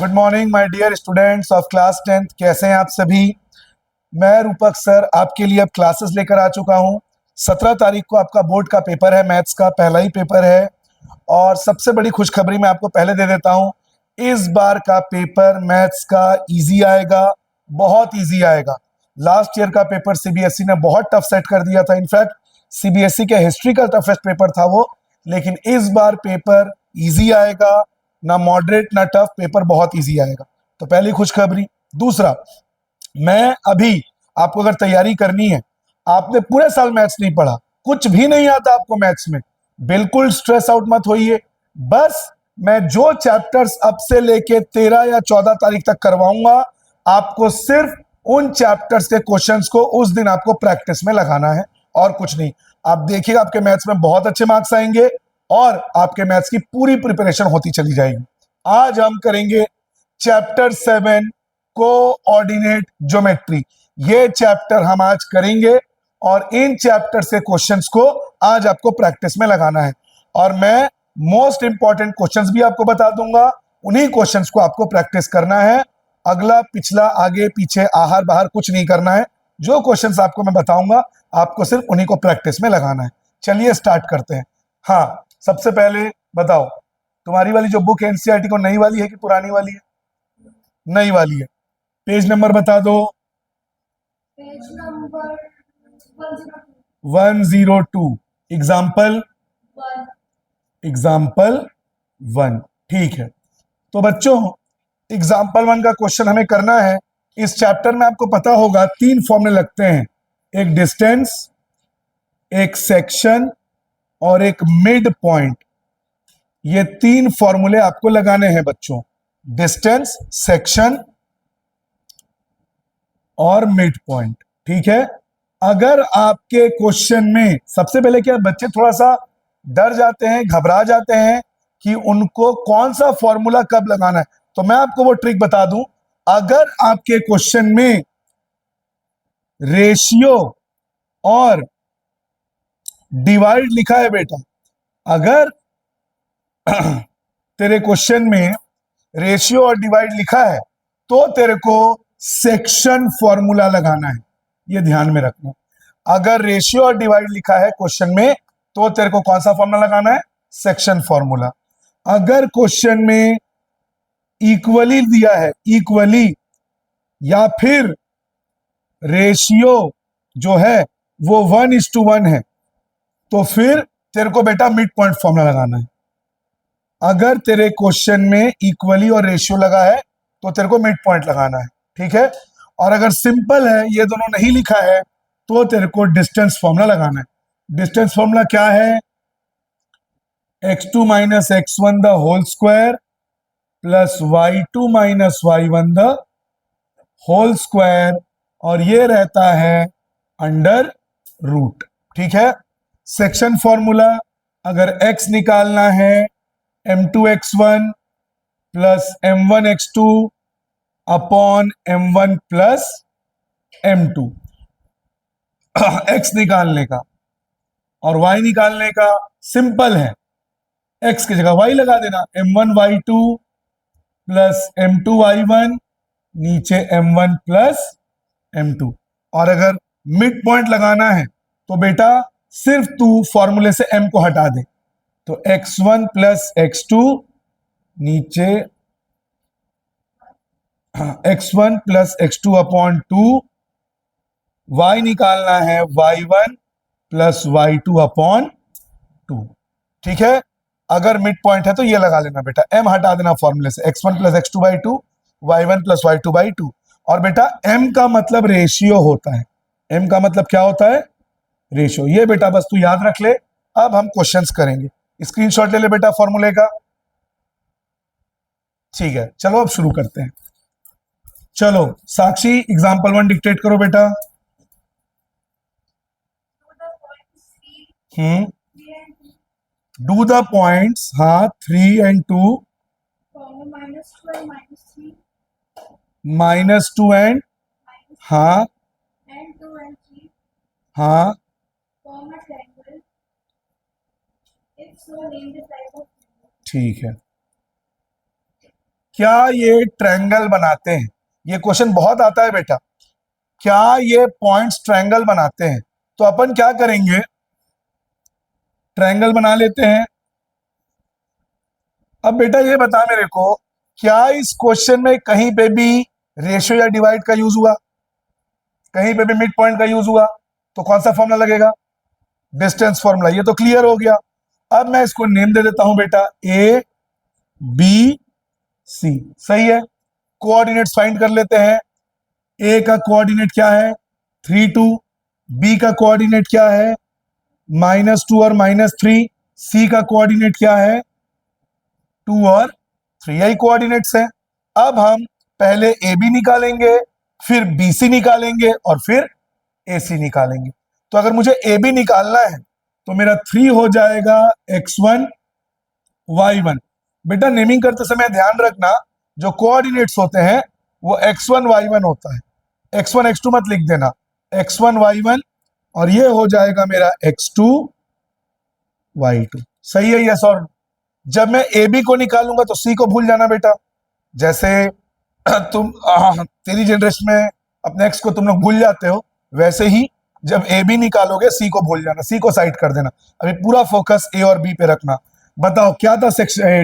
Good morning my dear students of class 10th। कैसे हैं आप सभी। मैं रूपक सर आपके लिए अब क्लासेस लेकर आ चुका हूं। 17 तारीख को आपका बोर्ड का पेपर है, मैथ्स का पहला ही पेपर है। और सबसे बड़ी खुशखबरी मैं आपको पहले दे देता हूं, इस बार का पेपर मैथ्स का इजी आएगा, बहुत इजी आएगा। लास्ट ईयर का पेपर सीबीएसई ने बहुत टफ सेट कर दिया था, इनफैक्ट सीबीएसई के हिस्ट्री का टफेस्ट पेपर था वो। लेकिन इस बार पेपर इजी आएगा, ना मॉडरेट ना टफ, पेपर बहुत इजी आएगा। तो पहली खुशखबरी। दूसरा, मैं अभी आपको अगर तैयारी करनी है, आपने पूरे साल मैथ्स नहीं पढ़ा, कुछ भी नहीं आता आपको मैथ्स में, बिल्कुल स्ट्रेस आउट मत होइए। बस मैं जो चैप्टर्स अब से लेके 13 या 14 तारीख तक करवाऊंगा, आपको सिर्फ उन चैप्टर्स के क्वेश्चंस को उस दिन आपको प्रैक्टिस में लगाना है और कुछ नहीं। आप देखिएगा आपके मैथ्स में बहुत अच्छे मार्क्स आएंगे और आपके मैथ्स की पूरी प्रिपरेशन होती चली जाएगी। आज हम करेंगे चैप्टर 7 कोऑर्डिनेट ज्योमेट्री। ये चैप्टर हम आज करेंगे और इन चैप्टर से क्वेश्चंस को आज आपको प्रैक्टिस में लगाना है। और मैं मोस्ट इंपॉर्टेंट क्वेश्चंस भी आपको बता दूंगा, उन्हीं क्वेश्चंस को आपको प्रैक्टिस करना है। अगला पिछला आगे पीछे आहार बाहर कुछ नहीं करना है। जो क्वेश्चंस आपको मैं बताऊंगा आपको सिर्फ उन्हीं को प्रैक्टिस में लगाना है। चलिए स्टार्ट करते हैं। हाँ, सबसे पहले बताओ, तुम्हारी वाली जो बुक है एनसीईआरटी को नई वाली है कि पुरानी वाली है? नई वाली है। पेज नंबर बता दो। Page number 102। एग्जाम्पल 1। एग्जाम्पल 1। ठीक है, तो बच्चों एग्जाम्पल 1 का क्वेश्चन हमें करना है। इस चैप्टर में आपको पता होगा 3 फॉर्मूले लगते हैं, एक डिस्टेंस, एक सेक्शन और एक मिड पॉइंट। ये 3 फॉर्मूले आपको लगाने हैं बच्चों, डिस्टेंस, सेक्शन और मिड पॉइंट। ठीक है, अगर आपके क्वेश्चन में सबसे पहले क्या बच्चे थोड़ा सा डर जाते हैं, घबरा जाते हैं कि उनको कौन सा फॉर्मूला कब लगाना है, तो मैं आपको वो ट्रिक बता दूं। अगर आपके क्वेश्चन में रेशियो और डिवाइड लिखा है बेटा, अगर तेरे क्वेश्चन में रेशियो और डिवाइड लिखा है तो तेरे को सेक्शन फॉर्मूला लगाना है, ये ध्यान में रखना। अगर रेशियो और डिवाइड लिखा है क्वेश्चन में तो तेरे को कौन सा फॉर्मूला लगाना है? Section formula. अगर क्वेश्चन में इक्वली दिया है, इक्वली या फिर रेशियो जो है वो 1:1 है, तो फिर तेरे को बेटा मिड पॉइंट फॉर्मूला लगाना है। अगर तेरे क्वेश्चन में इक्वली और रेशियो लगा है तो तेरे को मिड पॉइंट लगाना है। ठीक है, और अगर सिंपल है, ये दोनों नहीं लिखा है, तो तेरे को डिस्टेंस फॉर्मूला लगाना है। डिस्टेंस फॉर्मूला क्या है? x2 minus x1 the whole square plus y2 minus y1 the whole square, और ये रहता है अंडर रूट। ठीक है, सेक्शन फॉर्मूला, अगर x निकालना है m2x1 plus m1x2 upon m1 plus m2, x निकालने का और y निकालने का सिंपल है, x की जगह y लगा देना, m1y2 प्लस m2y1 नीचे m1 प्लस m2। और अगर मिड पॉइंट लगाना है तो बेटा सिर्फ तू फॉर्मूले से m को हटा दे, तो x1 प्लस x2 नीचे x1 plus x2 upon 2, y निकालना है y1 प्लस y2 अपॉन 2। ठीक है, अगर मिड पॉइंट है तो ये लगा लेना बेटा, m हटा देना फॉर्मूले से, x1 plus x2 by 2, y1 plus y2 by 2। और बेटा m का मतलब रेशियो होता है, m का मतलब क्या होता है? रेशियो। ये बेटा बस तू याद रख ले। अब हम क्वेश्चंस करेंगे, स्क्रीनशॉट ले ले बेटा फॉर्मूले का। ठीक है, चलो अब शुरू करते हैं। चलो साक्षी एग्जाम्पल 1 डिक्टेट करो बेटा। डू द पॉइंट्स, हाँ 3 and 2, -2 and -3, -2 and, हाँ and 2 and 3 हाँ form a triangle. If so, name the type of triangle. ठीक है। क्या ये ट्रायंगल बनाते हैं? ये क्वेश्चन बहुत आता है बेटा, क्या ये पॉइंट्स ट्रायंगल बनाते हैं? तो अपन क्या करेंगे, ट्रायंगल बना लेते हैं। अब बेटा ये बता मेरे को, क्या इस क्वेश्चन में कहीं पे भी रेशियो या डिवाइड का यूज हुआ? कहीं पे भी मिड पॉइंट का यूज हुआ? तो कौन सा फॉर्मूला लगेगा? Distance formula. ये तो क्लियर हो गया। अब मैं इसको नेम दे देता हूं बेटा, ए बी सी। सही है। कोऑर्डिनेट्स फाइंड कर लेते हैं। ए का कोऑर्डिनेट क्या है? 3 2। बी का कोऑर्डिनेट क्या है? -2 और -3। सी का कोऑर्डिनेट क्या है? 2 और 3। यही कोऑर्डिनेट्स है। अब हम पहले ए बी निकालेंगे, फिर बी सी निकालेंगे और फिर ए सी निकालेंगे। तो अगर मुझे ए बी निकालना है तो मेरा 3 हो जाएगा x1 y1। बेटा नेमिंग करते समय ध्यान रखना, जो कोऑर्डिनेट्स होते हैं वो x1 y1 होता है, x1 x2 मत लिख देना, x1 y1। और ये हो जाएगा मेरा x2 y2। सही है, यस और? जब मैं ए बी को निकालूंगा तो सी को भूल जाना बेटा। जैसे तुम तेरी जनरेशन में अपने एक्स को तुम लोग भूल जाते हो, वैसे ही जब ए बी निकालोगे सी को भूल जाना, सी को साइड कर देना। अभी पूरा फोकस ए और बी पे रखना। बताओ क्या था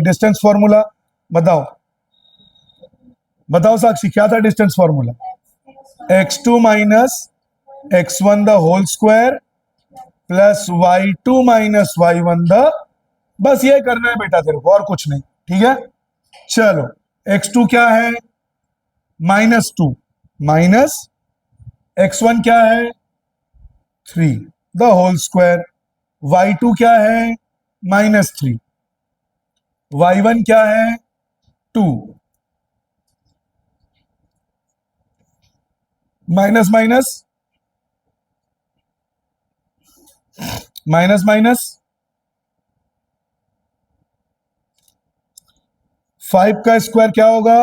डिस्टेंस फॉर्मूला? बताओ बताओ साक्षी, क्या था distance formula? x2 minus x1 the whole square plus y2 minus y1 the. बस ये करना है बेटा तेरे को, और कुछ नहीं। ठीक है, चलो। x2 क्या है? -2 माइनस x1 क्या है? 3 द होल स्क्वायर। y2 क्या है? -3। y1 क्या है? 2। माइनस माइनस माइनस माइनस 5 का स्क्वायर क्या होगा?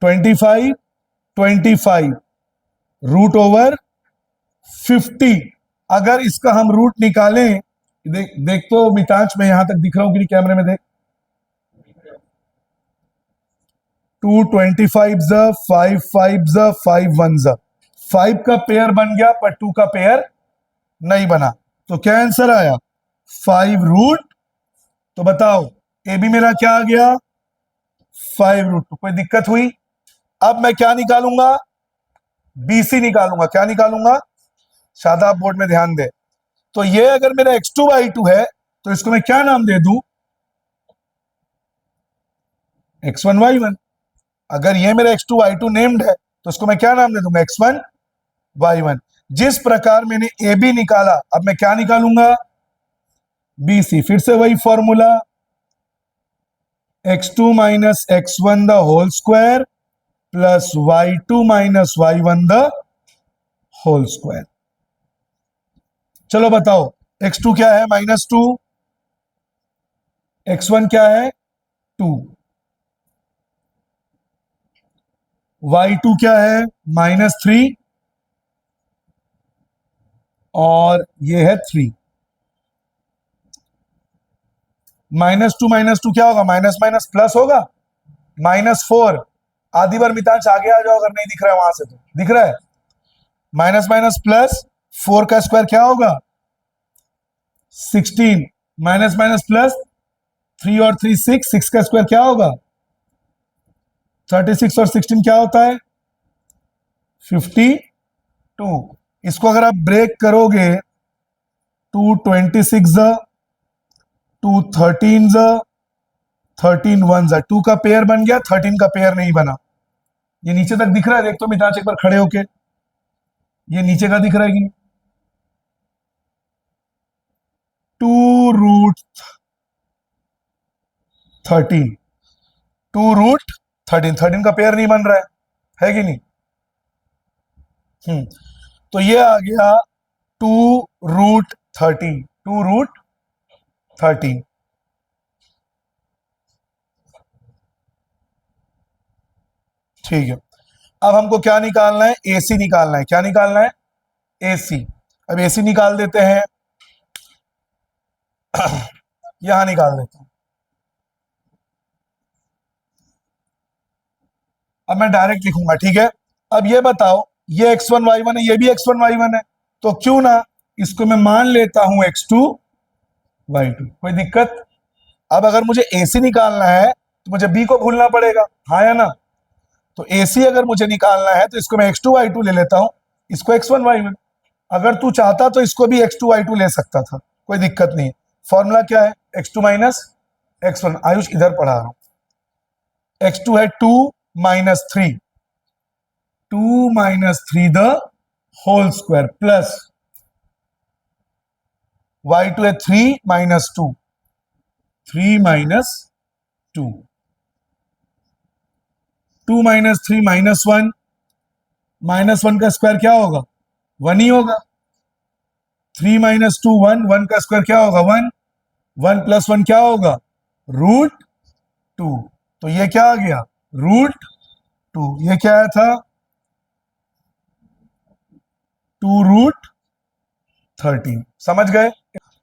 25। 25 रूट ओवर 50। अगर इसका हम रूट निकालें, देख तो मितांश, में यहां तक दिख रहा हूं कि नहीं कैमरे में? देख, 2 25 5 5 5 1 5 का पेयर बन गया पर 2 का पेयर नहीं बना। तो क्या आंसर आया? 5 रूट। तो बताओ ए बी मेरा क्या आ गया? 5 रूट 2। कोई दिक्कत हुई? अब मैं क्या निकालूंगा? बीसी निकालूंगा। क्या निकालूंगा? शादाब बोर्ड में ध्यान दे। तो ये अगर मेरा x2 y2 है तो इसको मैं क्या नाम दे दूं? x1 y1। अगर ये मेरा x2 y2 नेम्ड है तो इसको मैं क्या नाम दे दूंगा? x1 y1। जिस प्रकार मैंने ए बी निकाला, अब मैं क्या निकालूंगा? B C. फिर से वही formula, x2 minus x1 the whole square plus y2 minus y1 the whole square. चलो बताओ, x2 क्या है? -2। x1 क्या है? 2। y2 क्या है? -3 और ये है 3। -2 क्या होगा? माइनस माइनस प्लस होगा, -4। आधी बार मितांश आगे आ जाओ, अगर नहीं दिख रहा है वहां से तो दिख रहा है। माइनस माइनस प्लस, 4 का स्क्वायर क्या होगा? 16। माइनस माइनस प्लस, 3 और 3 6, 6 का स्क्वायर क्या होगा? 36 और 16 क्या होता है? 52। इसको अगर आप ब्रेक करोगे, 2 26 2 13 13 1 2 का पेयर बन गया, 13 का पेयर नहीं बना। ये नीचे तक दिख रहा है? देख तो मितांश एक बार खड़े होके, ये नीचे का दिख रहा है कि नहीं? 2 रूट 13। 2 रूट 13, 13 का पेयर नहीं बन रहा है कि नहीं? तो ये आ गया 2 रूट 13। 2 रूट 13। ठीक है। अब हमको क्या निकालना है? एसी निकालना है। क्या निकालना है? एसी। अब एसी निकाल देते हैं। यहां निकाल देते हैं। अब मैं डायरेक्ट लिखूंगा, ठीक है। अब ये बताओ, ये x1 y1 है, ये भी x1 y1 है, तो क्यों ना इसको मैं मान लेता हूं x2 y2, कोई दिक्कत? अब अगर मुझे AC निकालना है तो मुझे B को भूलना पड़ेगा, हाँ या ना? तो AC अगर मुझे निकालना है तो इसको मैं x2 y2 ले लेता हूं, इसको x1 y1। अगर तू चाहता तो इसको भी x2 y2 ले सकता था, कोई दिक्कत नहीं है। फॉर्मूला क्या है? x2 minus x1। आयुष इधर पढ़ा रहा हूं। x2 है 2 minus 3, 2 minus 3 the whole square plus y2 है 3 minus 2, 3 minus 2, 2 minus 3 minus 1, minus 1 का स्क्वायर क्या होगा? 1 ही होगा। 3 माइनस 2 1, 1 का स्क्वायर क्या होगा? 1, 1 प्लस 1 क्या होगा? √2। तो ये क्या आ गया? √2। ये क्या आया था? 2√13। समझ गए?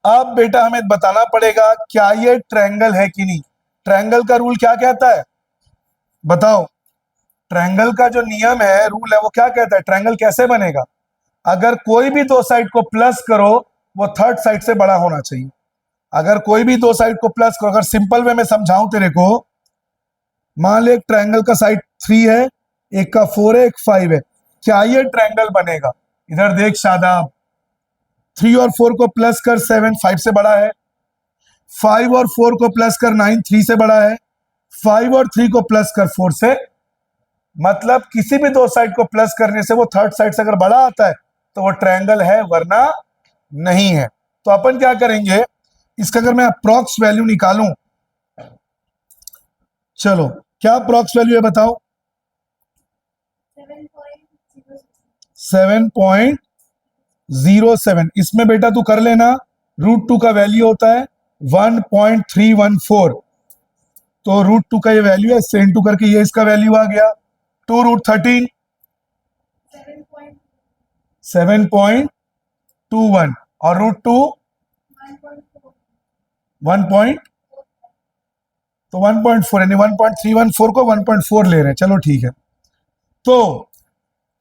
अब बेटा हमें बताना पड़ेगा क्या ये ट्रायंगल है कि नहीं। ट्रायंगल का रूल क्या कहता है बताओ? ट्रायंगल का जो नियम है, रूल है, वो क्या कहता है? ट्रायंगल कैसे बनेगा? अगर कोई भी दो साइड को प्लस करो वो थर्ड साइड से बड़ा होना चाहिए। अगर कोई भी दो साइड को प्लस करो, अगर सिंपल वे में समझाऊं तेरे को, मान ले एक ट्रायंगल का साइड 3 है, एक का 4 है, एक 5 है, क्या ये ट्रायंगल बनेगा? इधर देख शादाब, 3 और 4 को प्लस कर 7 5 से बड़ा है, 5 और 4 को प्लस कर 9 3 से बड़ा है, 5 और 3 को प्लस कर 4 से, मतलब किसी भी दो साइड को प्लस करने से वो थर्ड साइड से अगर बड़ा आता है तो वो ट्रायंगल है, वरना नहीं है। तो अपन क्या करेंगे, इसका अगर मैं अप्रॉक्स वैल्यू निकालूं, चलो क्या अप्रॉक्स वैल्यू है बताओ? 7.07। 7.07। इसमें बेटा तू कर लेना, √2 का वैल्यू होता है 1.314, तो √2 का ये वैल्यू है, इससे इंटू करके ये इसका वैल्यू आ गया 2√13, 7.21, और √2 1. तो 1.4, यानी 1.314 को 1.4 ले रहे हैं, चलो ठीक है। तो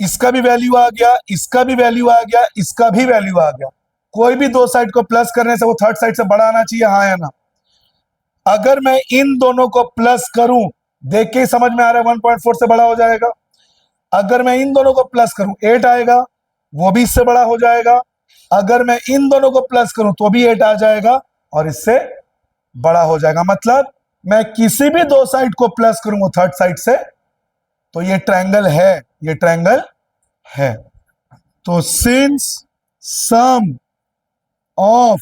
इसका भी वैल्यू आ गया, इसका भी वैल्यू आ गया, इसका भी वैल्यू आ गया। कोई भी दो साइड को प्लस करने से वो थर्ड साइड से बड़ा आना चाहिए, हाँ या ना? अगर मैं इन दोनों को प्लस करूं, देख के ही समझ में आ रहा है 1.4 से बड़ा हो जाएगा। अगर मैं इन दोनों को प्लस करूं 8 आएगा, वो भी इससे बड़ा हो जाएगा। अगर मैं इन दोनों को प्लस करूं तो भी 8 आ जाएगा और इससे बड़ा हो जाएगा। मतलब मैं किसी भी दो साइड को प्लस करूं वो थर्ड साइड से, तो ये ट्रायंगल है, ये ट्रायंगल है। तो since sum of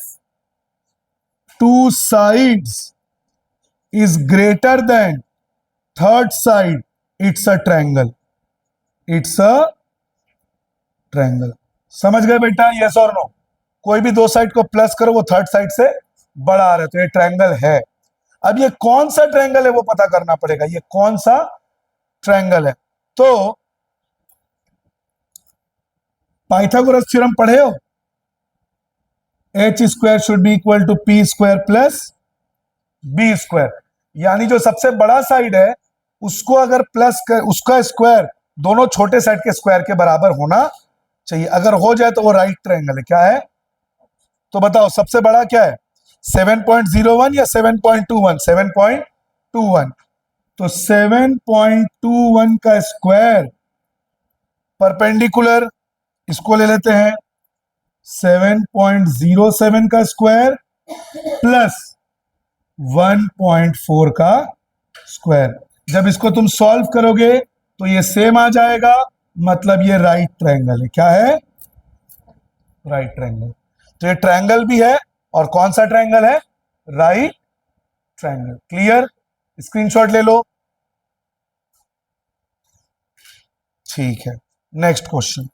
two sides is greater than third side, it's a triangle, it's a triangle. समझ गए बेटा? यस और नो? कोई भी दो साइड को प्लस करो वो थर्ड साइड से बड़ा आ रहा है, तो ये ट्रायंगल है। अब ये कौन सा ट्रायंगल है वो पता करना पड़ेगा, ये कौन सा ट्रायंगल है। तो पाइथागोरस थ्योरम पढ़े हो? h² should be equal to p² plus b², यानी जो सबसे बड़ा साइड है उसको अगर प्लस कर, उसका स्क्वायर दोनों छोटे साइड के स्क्वायर के बराबर होना चाहिए। अगर हो जाए तो वो राइट ट्रायंगल है। क्या है? तो बताओ सबसे बड़ा क्या है, 7.01 या 7.21? 7.21। तो 7.21 का स्क्वायर परपेंडिकुलर, इसको ले लेते हैं 7.07 का स्क्वायर प्लस 1.4 का स्क्वायर। जब इसको तुम सॉल्व करोगे तो ये सेम आ जाएगा, मतलब ये राइट ट्रायंगल है। क्या है? Right triangle. तो ये ट्रायंगल भी है, और कौन सा ट्रायंगल है? Right triangle. क्लियर? स्क्रीनशॉट ले लो। ठीक है, नेक्स्ट क्वेश्चन।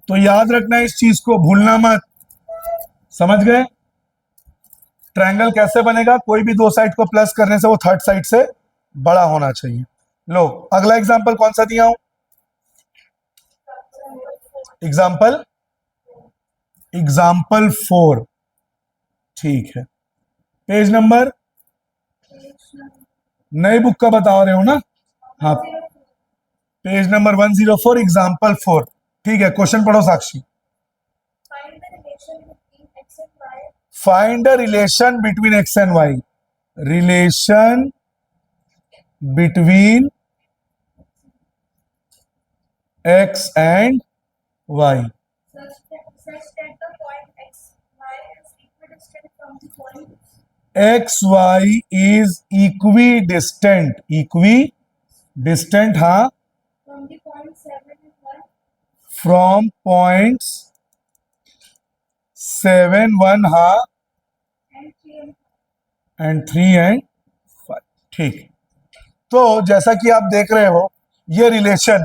तो याद रखना इस चीज को, भूलना मत। समझ गए? ट्रायंगल कैसे बनेगा? कोई भी दो साइड को प्लस करने से वो थर्ड साइड से बड़ा होना चाहिए। लो अगला एग्जांपल कौन सा दिया हूं? एग्जांपल एग्जाम्पल 4, ठीक है। पेज नंबर नई बुक का बता रहे हो ना? हाँ, पेज नंबर 104, एग्जाम्पल 4, ठीक है। क्वेश्चन पढ़ो साक्षी। Find the relation between x and y. Find the relation between x and y। Such that the point x, y is equidistant from the point x y is equidistant, हाँ, from the point 7 and 1 from points 7, 1, हाँ, and 3 and 5. And 3 and 5, ठीक। तो जैसा कि आप देख रहे हो, ये रिलेशन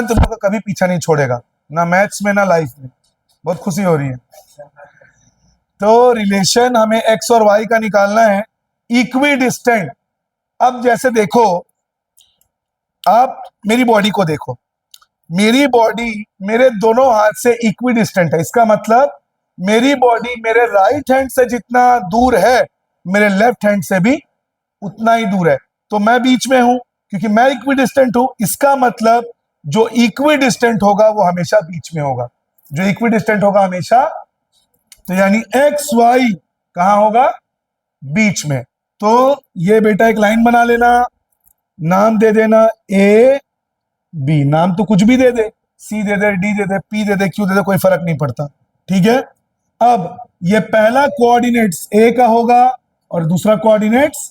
तुम लोग का कभी पीछा नहीं छोड़ेगा, ना मैथ्स में ना लाइफ में। बहुत खुशी हो रही है। तो रिलेशन हमें एक्स और वाई का निकालना है, इक्वी डिस्टेंट। अब जैसे देखो, आप मेरी बॉडी को देखो, मेरी बॉडी मेरे दोनों हाथ से इक्वी डिस्टेंट है। इसका मतलब मेरी बॉडी मेरे राइट हैंड से जितना दूर है, मेरे लेफ्ट हैंड से भी उतना ही दूर है। तो मैं बीच में हूं क्योंकि मैं इक्वी डिस्टेंट हूं। इसका मतलब जो इक्वी डिस्टेंट होगा वो हमेशा बीच में होगा, जो इक्वी डिस्टेंट होगा हमेशा। तो यानी एक्स वाई कहां होगा? बीच में। तो ये बेटा एक लाइन बना लेना, नाम दे देना ए बी। नाम तो कुछ भी दे दे, सी दे दे, डी दे दे, पी दे दे, क्यू दे दे, कोई फर्क नहीं पड़ता, ठीक है। अब ये पहला कोऑर्डिनेट्स ए का होगा और दूसरा कोऑर्डिनेट्स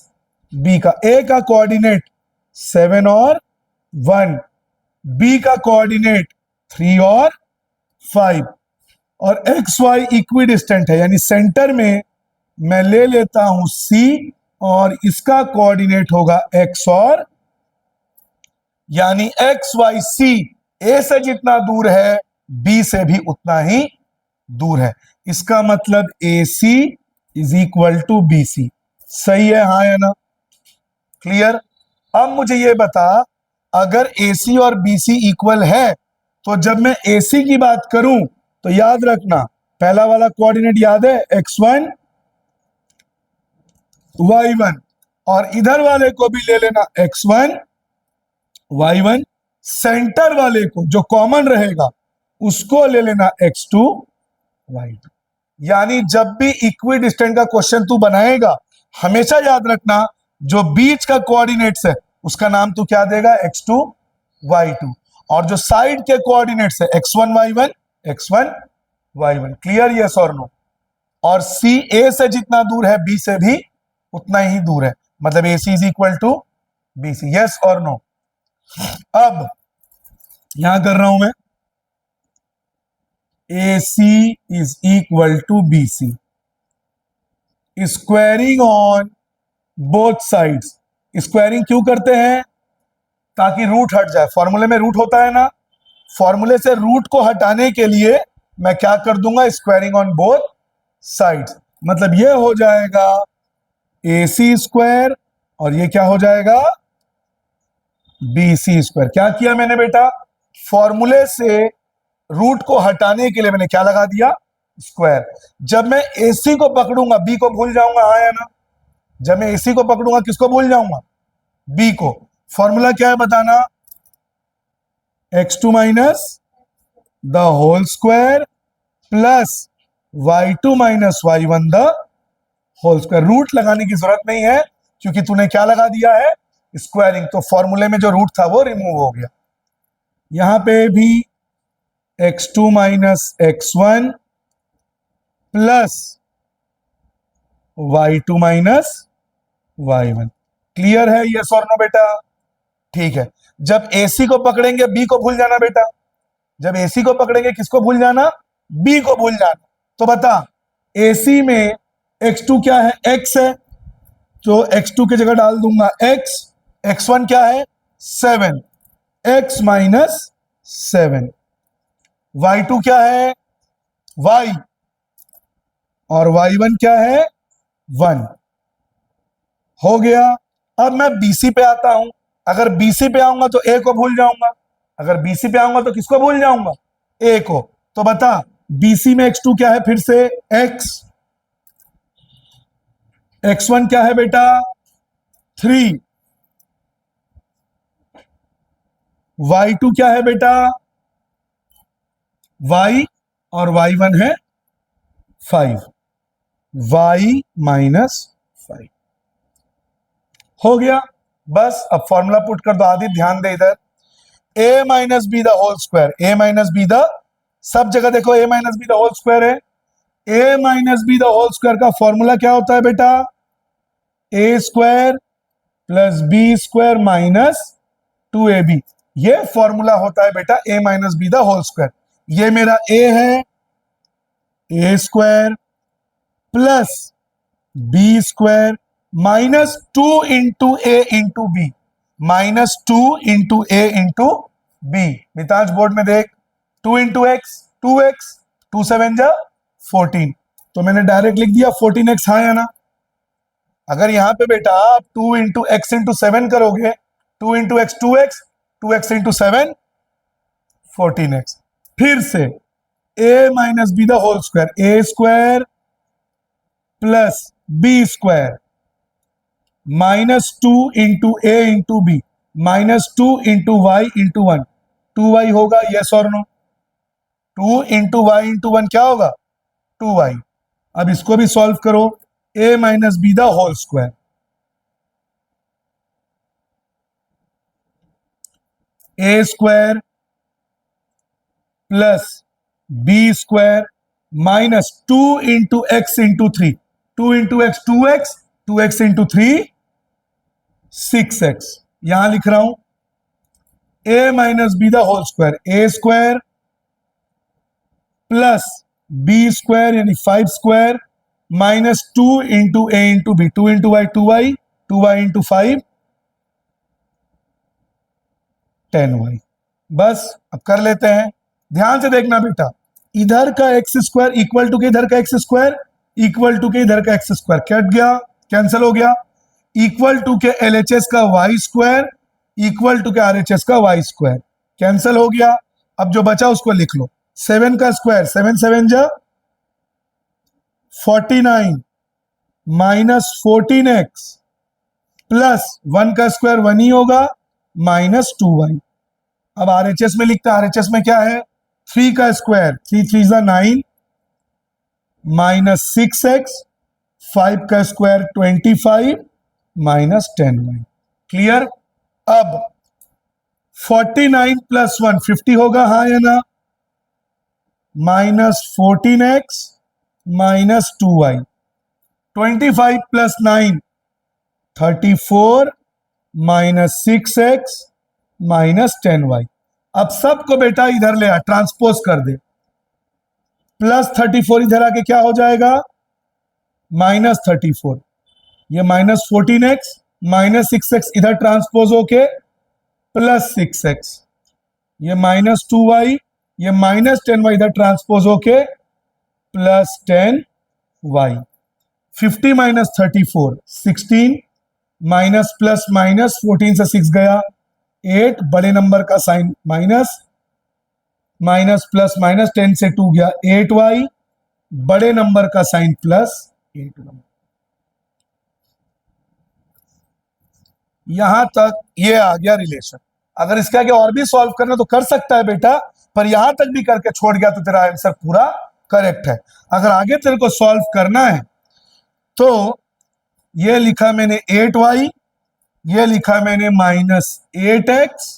बी का। ए का कोऑर्डिनेट 7 और 1, बी का कोऑर्डिनेट 3 और 5, और एक्स वाई इक्वी डिस्टेंट है, यानी सेंटर में मैं ले लेता हूं सी और इसका कोऑर्डिनेट होगा एक्स और, यानी एक्स वाई सी ए से जितना दूर है बी से भी उतना ही दूर है। इसका मतलब A C is equal to B C. सही है, हाँ या ना? क्लियर? अब मुझे ये बता, अगर ए सी और बी सी इक्वल है तो जब मैं ए सी की बात करूं तो याद रखना, पहला वाला कोऑर्डिनेट याद है x1 y1, और इधर वाले को भी ले लेना x1 y1। सेंटर वाले को जो कॉमन रहेगा उसको ले लेना x2 y2। यानी जब भी इक्वी डिस्टेंट का क्वेश्चन तू बनाएगा, हमेशा याद रखना जो बीच का कोऑर्डिनेट्स है उसका नाम तू क्या देगा? x2 y2, और जो साइड के कोऑर्डिनेट्स है x1 y1 x1 y1। Clear? Yes और नो? और सी ए से जितना दूर है बी से भी उतना ही दूर है, मतलब A C is equal to B C. Yes और नो? अब यहां कर रहा हूं मैं, A C is equal to B C, squaring on both sides. Squaring क्यों करते हैं? ताकि रूट हट जाए। फॉर्मूले में रूट होता है ना, फॉर्मूले से रूट को हटाने के लिए मैं क्या कर दूंगा? Squaring on both sides. मतलब ये हो जाएगा ए सी स्क्वायर और ये क्या हो जाएगा? B C square. क्या किया मैंने बेटा? फॉर्मूले से रूट को हटाने के लिए मैंने क्या लगा दिया? स्क्वायर। जब मैं ए सी को पकड़ूंगा बी को भूल जाऊंगा, हाँ या ना? जब मैं ए सी को पकड़ूंगा किसको भूल जाऊंगा? बी को। फॉर्मूला क्या है बताना? x2 minus the whole square plus y2 minus y1 the whole square. Root लगाने की जरूरत नहीं है क्योंकि तूने क्या लगा दिया है? स्क्वायरिंग। तो फॉर्मूले में जो रूट था वो रिमूव हो गया। यहां पे भी x2 minus x1 plus y2 minus y1। Clear है? यस और नो बेटा? ठीक है। जब AC को पकड़ेंगे बी को भूल जाना बेटा। जब AC को पकड़ेंगे किसको भूल जाना? बी को भूल जाना। तो बता, AC में x2 क्या है? x है, तो x2 की जगह डाल दूंगा x। x1 क्या है? 7, x माइनस 7। y2 क्या है? y, और y1 क्या है? 1। हो गया। अब मैं BC पे आता हूं। अगर BC पे आऊंगा तो A को भूल जाऊंगा, अगर BC पे आऊंगा तो किसको भूल जाऊंगा? A को। तो बता, BC में x2 क्या है, फिर से x, x1 क्या है बेटा 3, y2 क्या है बेटा y, और y1 है 5, y माइनस 5 हो गया। बस अब फॉर्मूला पुट कर दो। आदि ध्यान दे इधर, a minus B the whole square, a minus B the, सब जगह देखो a minus B the whole square है। a minus B the whole square का फॉर्मूला क्या होता है बेटा, a square plus B square minus 2ab, ये फॉर्मूला होता है बेटा a minus B the whole square. ये मेरा a है, a square plus B square minus 2 into A into b, minus 2 into A into B. मिताज board में देख, 2 into x 2x, 2 7 जा 14, तो मैंने डायरेक्ट लिख दिया 14x, हाँ या ना। अगर यहां पे बेटा आप 2 इंटू एक्स इंटू 7 करोगे, 2 into x 2x, 2x into 7 14x। फिर से a minus B the whole square, A square plus B square minus 2 into A into b, minus 2 into y into 1, 2y होगा, यस और no. 2 into y into 1 क्या होगा 2y। अब इसको भी solve करो, a minus B the whole square, A square plus B square minus 2 into x into 3, 2 into x 2x, 2x into 3 6x। यहां लिख रहा हूं a minus B the whole square, A square plus B square यानी 5 square minus 2 into ए into B, 2 into Y 2y, 2y into 5 10y। बस अब कर लेते हैं, ध्यान से देखना बेटा, इधर का एक्स स्क्वायर इक्वल टू के इधर का एक्स स्क्वायर, इक्वल टू के इधर का एक्स स्क्वायर कट गया, कैंसिल हो गया। इक्वल टू के एलएचएस का वाई स्क्वायर, इक्वल टू के आरएचएस का वाई स्क्वायर कैंसिल हो गया। अब जो बचा उसको लिख लो, 7 का स्क्वायर 7 7 जा 49 माइनस 14x प्लस 1 का स्क्वायर 1 ही होगा माइनस 2y। अब आरएचएस में लिखता है, आरएचएस में क्या है 3 का स्क्वायर 3 3 जा 9 माइनस 6x, 5 का स्क्वायर 25 माइनस 10y। क्लियर। अब 49 प्लस 1 50 होगा, हाँ या ना, minus 14x minus 2y। 25 plus 9 34 minus 6x minus 10y। अब सबको बेटा इधर ले आ, ट्रांसपोज कर दे, प्लस 34 इधर आके क्या हो जाएगा माइनस 34, ये माइनस 14x माइनस 6x इधर ट्रांसपोज होके प्लस 6x, ये माइनस 2y, ये माइनस 10y इधर ट्रांसपोज होके plus 10y। 50 minus 34 16 minus plus minus 14 से 6 गया 8, बड़े नंबर का sign minus, minus plus minus 10 से 2 गया 8y, बड़े नंबर का साइन प्लस 8y। यहां तक ये आ गया रिलेशन। अगर इसके आगे और भी सॉल्व करना तो कर सकता है बेटा, पर यहां तक भी करके छोड़ गया तो तेरा आंसर पूरा करेक्ट है। अगर आगे तेरे को सॉल्व करना है तो ये लिखा मैंने 8y, ये लिखा मैंने माइनस 8x,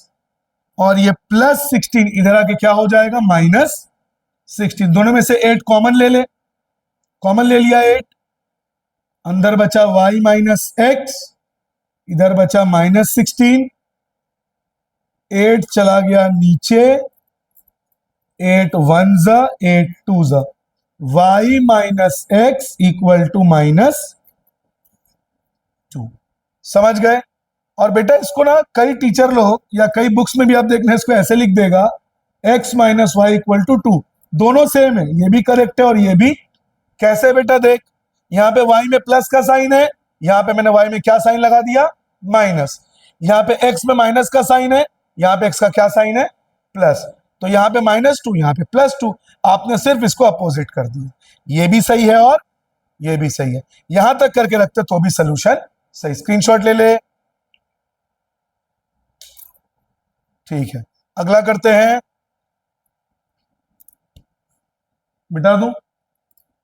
और ये प्लस 16 इधर आके क्या हो जाएगा माइनस 16। दोनों में से 8 कॉमन ले ले, कॉमन ले लिया 8, अंदर बचा y माइनस x, इधर बचा माइनस 16, 8 चला गया नीचे, 8 1 जा 8 2 जा, y minus x equal to minus 2। समझ गए। और बेटा इसको ना कई टीचर लोग या कई बुक्स में भी आप देखना इसको ऐसे लिख देगा x minus y equal to 2, दोनों सेम है, ये भी करेक्ट है और ये भी। कैसे बेटा देख, यहाँ पे y में प्लस का साइन है, यहाँ पे मैंने y में क्या साइन लगा दिया माइनस, यहाँ पे x में माइनस का साइन है, यहाँ पे x का क्या साइन है प्लस। तो यहाँ पे -2, यहाँ पे +2, आपने सिर्फ इसको अपोजिट कर दिया। ये भी सही है और ये भी सही है, यहां तक करके रखते तो भी सोल्यूशन सही। स्क्रीनशॉट ले ले। ठीक है, अगला करते हैं, मिटा दूं?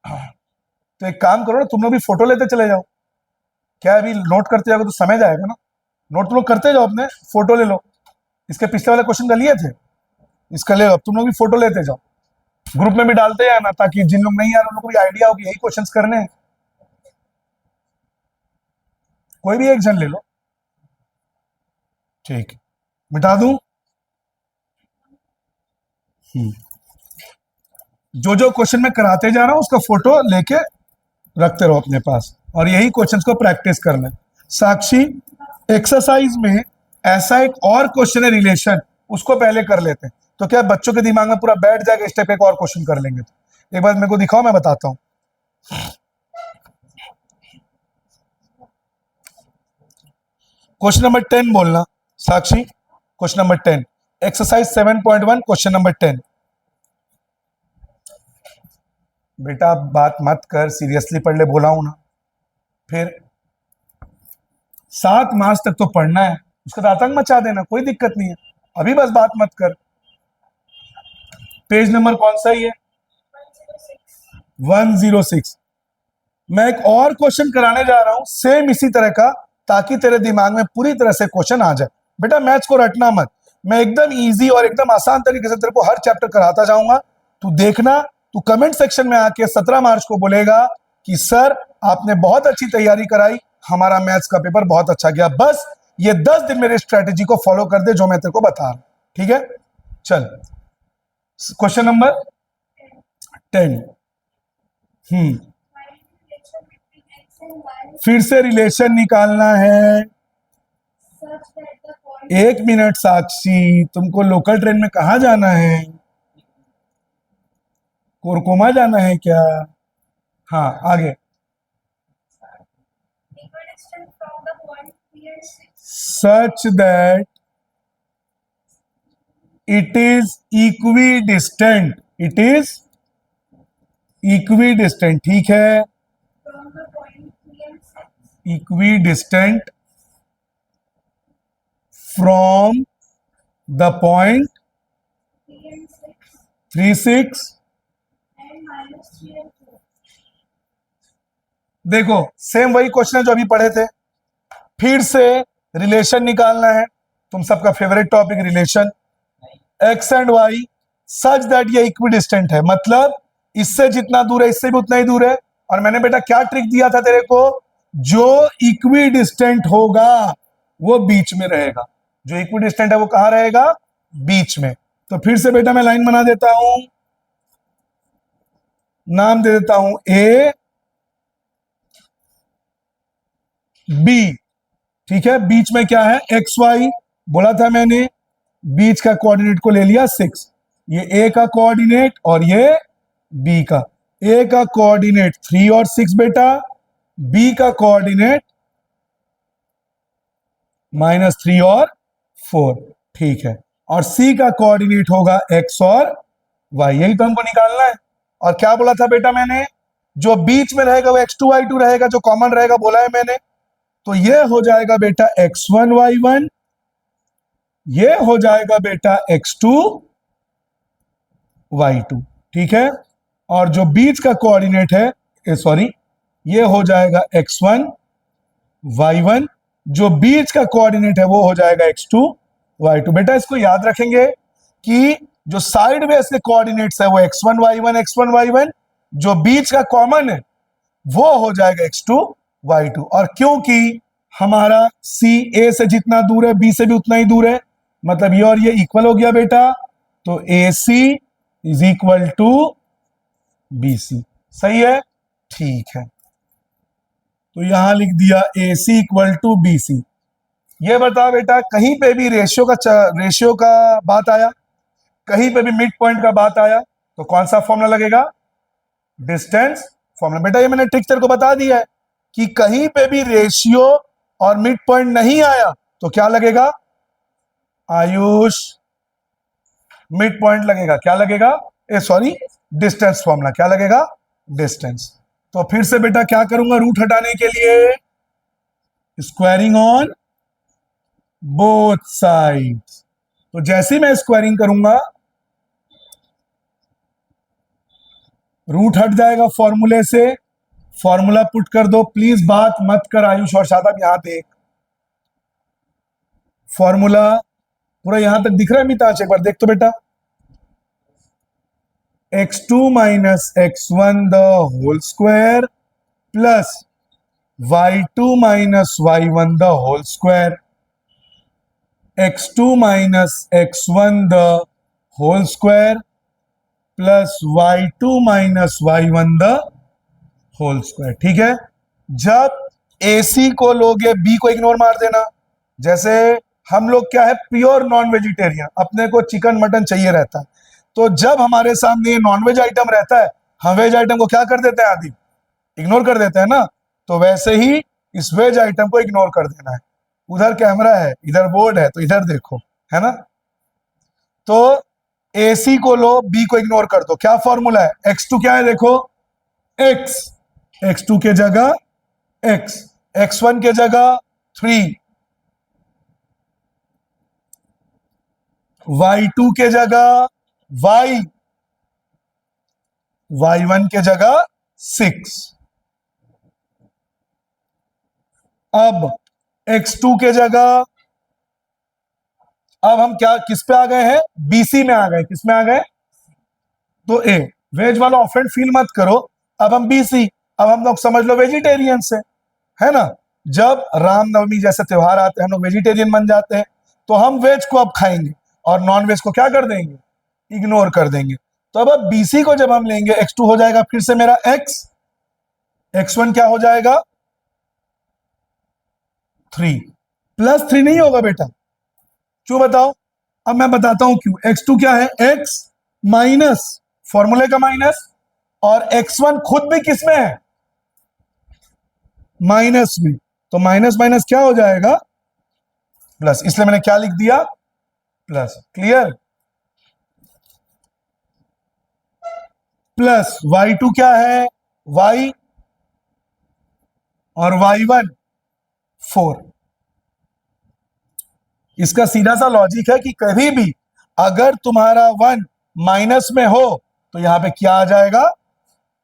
तो एक काम करो ना, तुम लोग भी फोटो लेते चले जाओ। क्या अभी नोट करते जाओगे तो समय जाएगा ना, नोट तुम लोग करते जाओ, अपने फोटो ले लो। इसके पिछले वाले क्वेश्चन का लिए थे, इसका ले लो, अब तुम लोग भी फोटो लेते जाओ, ग्रुप में भी डालते हैं ना, ताकि जिन लोग नहीं आ रहे उन लोग को भी आइडिया हो कि यही क्वेश्चंस करने हैं। कोई भी एक जन ले लो। ठीक, मिटा दूं? जो जो क्वेश्चन मैं कराते जा रहा हूं उसका फोटो लेके रखते रहो अपने पास, और यही क्वेश्चंस को प्रैक्टिस करना है। साक्षी, एक्सरसाइज में ऐसा एक और क्वेश्चन है रिलेशन, उसको पहले कर लेते हैं, तो क्या बच्चों के दिमाग में पूरा बैठ जाएगा, इस टाइप एक और क्वेश्चन कर लेंगे। तो एक बार मेरे को दिखाओ, मैं बताता हूं। क्वेश्चन नंबर 10 बोलना Sakshi, question number 10, exercise 7.1, question number 10। बेटा बात मत कर, सीरियसली पढ़ ले, बोला हूं ना। फिर 7 मार्च तक तो पढ़ना है, उसका तो आतंक मचा देना, कोई दिक्कत नहीं है, अभी बस बात मत कर। पेज नंबर कौन सा ही है? 106। मैं एक और क्वेश्चन कराने जा रहा हूं सेम इसी तरह का, ताकि तेरे दिमाग में पूरी तरह से क्वेश्चन आ जाए। बेटा मैथ्स को रटना मत, मैं एकदम इजी और एकदम आसान तरीके से तेरे को हर चैप्टर कराता जाऊंगा, तू देखना। तू कमेंट सेक्शन में आके 17 मार्च को बोलेगा कि सर आपने बहुत अच्छी तैयारी कराई, हमारा मैथ्स का पेपर बहुत अच्छा गया। बस ये 10 दिन मेरे स्ट्रेटेजी को फॉलो कर दे जो मैं तेरे को बता रहा हूं, ठीक है? चल, क्वेश्चन नंबर 10। फिर से रिलेशन निकालना है। एक मिनट साक्षी, तुमको लोकल ट्रेन में कहा जाना है? कोरकोमा जाना है क्या? हाँ, आगे। Such that it is equi distant, it is equi distant, ठीक है, equi distant from the point 3, 6। देखो सेम वही क्वेश्चन है जो अभी पढ़े थे, फिर से रिलेशन निकालना है। तुम सबका favourite topic relation, x and y such that ये इक्विडिस्टेंट है, मतलब इससे जितना दूर है इससे भी उतना ही दूर है। और मैंने बेटा क्या ट्रिक दिया था तेरे को, जो इक्विडिस्टेंट होगा वो बीच में रहेगा, जो इक्विडिस्टेंट है वो कहां रहेगा? बीच में। तो फिर से बेटा मैं लाइन बना देता हूं, नाम दे देता हूं ए बी, ठीक है? बीच में क्या है? एक्स वाई, बोला था मैंने, बीच का कोऑर्डिनेट को ले लिया 6, ये ए का कोऑर्डिनेट और ये बी का। ए का कोऑर्डिनेट 3 और 6 बेटा, बी का कोऑर्डिनेट -3 और 4, ठीक है, और सी का कोऑर्डिनेट होगा x और y, यही तो हमको निकालना है। और क्या बोला था बेटा मैंने, जो बीच में रहेगा वो x2 y2 रहेगा, जो कॉमन रहेगा बोला है मैंने। तो ये हो जाएगा बेटा x1 y1, ये हो जाएगा बेटा x2 y2, ठीक है, और जो बीच का कोऑर्डिनेट है, सॉरी, ये हो जाएगा x1 y1, जो बीच का कोऑर्डिनेट है वो हो जाएगा x2 y2। बेटा इसको याद रखेंगे कि जो साइड वेज के कोऑर्डिनेट्स है वो x1 y1, जो बीच का कॉमन है वो हो जाएगा x2 y2। और क्योंकि हमारा C A से जितना दूर है B से भी उतना ही दूर है, मतलब ये और ये इक्वल हो गया बेटा, तो AC is equal to BC, सही है? ठीक है, तो यहां लिख दिया AC इक्वल टू BC। ये बता बेटा कहीं पे भी रेशियो का बात आया, कहीं पे भी मिड पॉइंट का बात आया, तो कौन सा फॉर्मूला लगेगा? Distance formula. बेटा ये मैंने ट्रिक तेरे को बता दिया है कि कहीं पे भी रेशियो और मिड पॉइंट नहीं आया तो क्या लगेगा? आयुष मिड पॉइंट लगेगा, क्या लगेगा, सॉरी डिस्टेंस फॉर्मूला, क्या लगेगा, डिस्टेंस। तो फिर से बेटा क्या करूंगा रूट हटाने के लिए, स्क्वायरिंग ऑन बोथ साइड्स। तो जैसे ही मैं स्क्वायरिंग करूंगा रूट हट जाएगा फॉर्मूले से, फॉर्मूला पुट कर दो, प्लीज बात मत कर आयुष और शादाब, यहां देख फॉर्मूला पूरा यहां तक दिख रहा है मिताज, एक बार देख तो बेटा, x2 minus x1 the whole square plus y2 minus y1 the whole square, x2 minus x1 the whole square plus y2 minus y1 the whole square. ठीक है, जब AC को लोगे B को इग्नोर मार देना। जैसे हम लोग क्या है, प्योर नॉन वेजिटेरियन, अपने को चिकन मटन चाहिए रहता है, तो जब हमारे सामने ये नॉनवेज आइटम रहता है हम वेज आइटम को क्या कर देते हैं, आदि इग्नोर कर देते हैं ना। तो वैसे ही इस वेज आइटम को इग्नोर कर देना है। उधर कैमरा है, इधर बोर्ड है, तो इधर देखो, है ना। तो AC को लो, B को इग्नोर कर दो। क्या फॉर्मूला है, x2 क्या है देखो, x, x2 के जगह x, x1 के जगह 3, y2 के जगह y, y1 के जगह 6। अब x2 के जगह, अब हम क्या किस पे आ गए हैं, BC में आ गए, किस में आ गए, तो A, वेज वाला ऑफेंड फील मत करो, अब हम BC, अब हम लोग समझ लो वेजिटेरियन से, है ना। जब रामनवमी जैसे त्योहार आते हैं हम लोग वेजिटेरियन बन जाते हैं, तो हम वेज को अब खाएंगे और नॉन वेज को क्या कर देंगे, इग्नोर कर देंगे। तो अब BC को जब हम लेंगे, x2 हो जाएगा फिर से मेरा x, x1 क्या हो जाएगा 3, प्लस 3 नहीं होगा बेटा, क्यों बताओ, अब मैं बताता हूं क्यों। x2 क्या है, x माइनस फॉर्मूले का माइनस, और x1 खुद भी किसमें है, माइनस में, तो माइनस माइनस क्या हो जाएगा, प्लस, इसलिए मैंने क्या लिख दिया, प्लस। क्लियर, प्लस y2 क्या है, y, और y1 4। इसका सीधा सा लॉजिक है कि कभी भी अगर तुम्हारा 1 माइनस में हो तो यहां पे क्या आ जाएगा,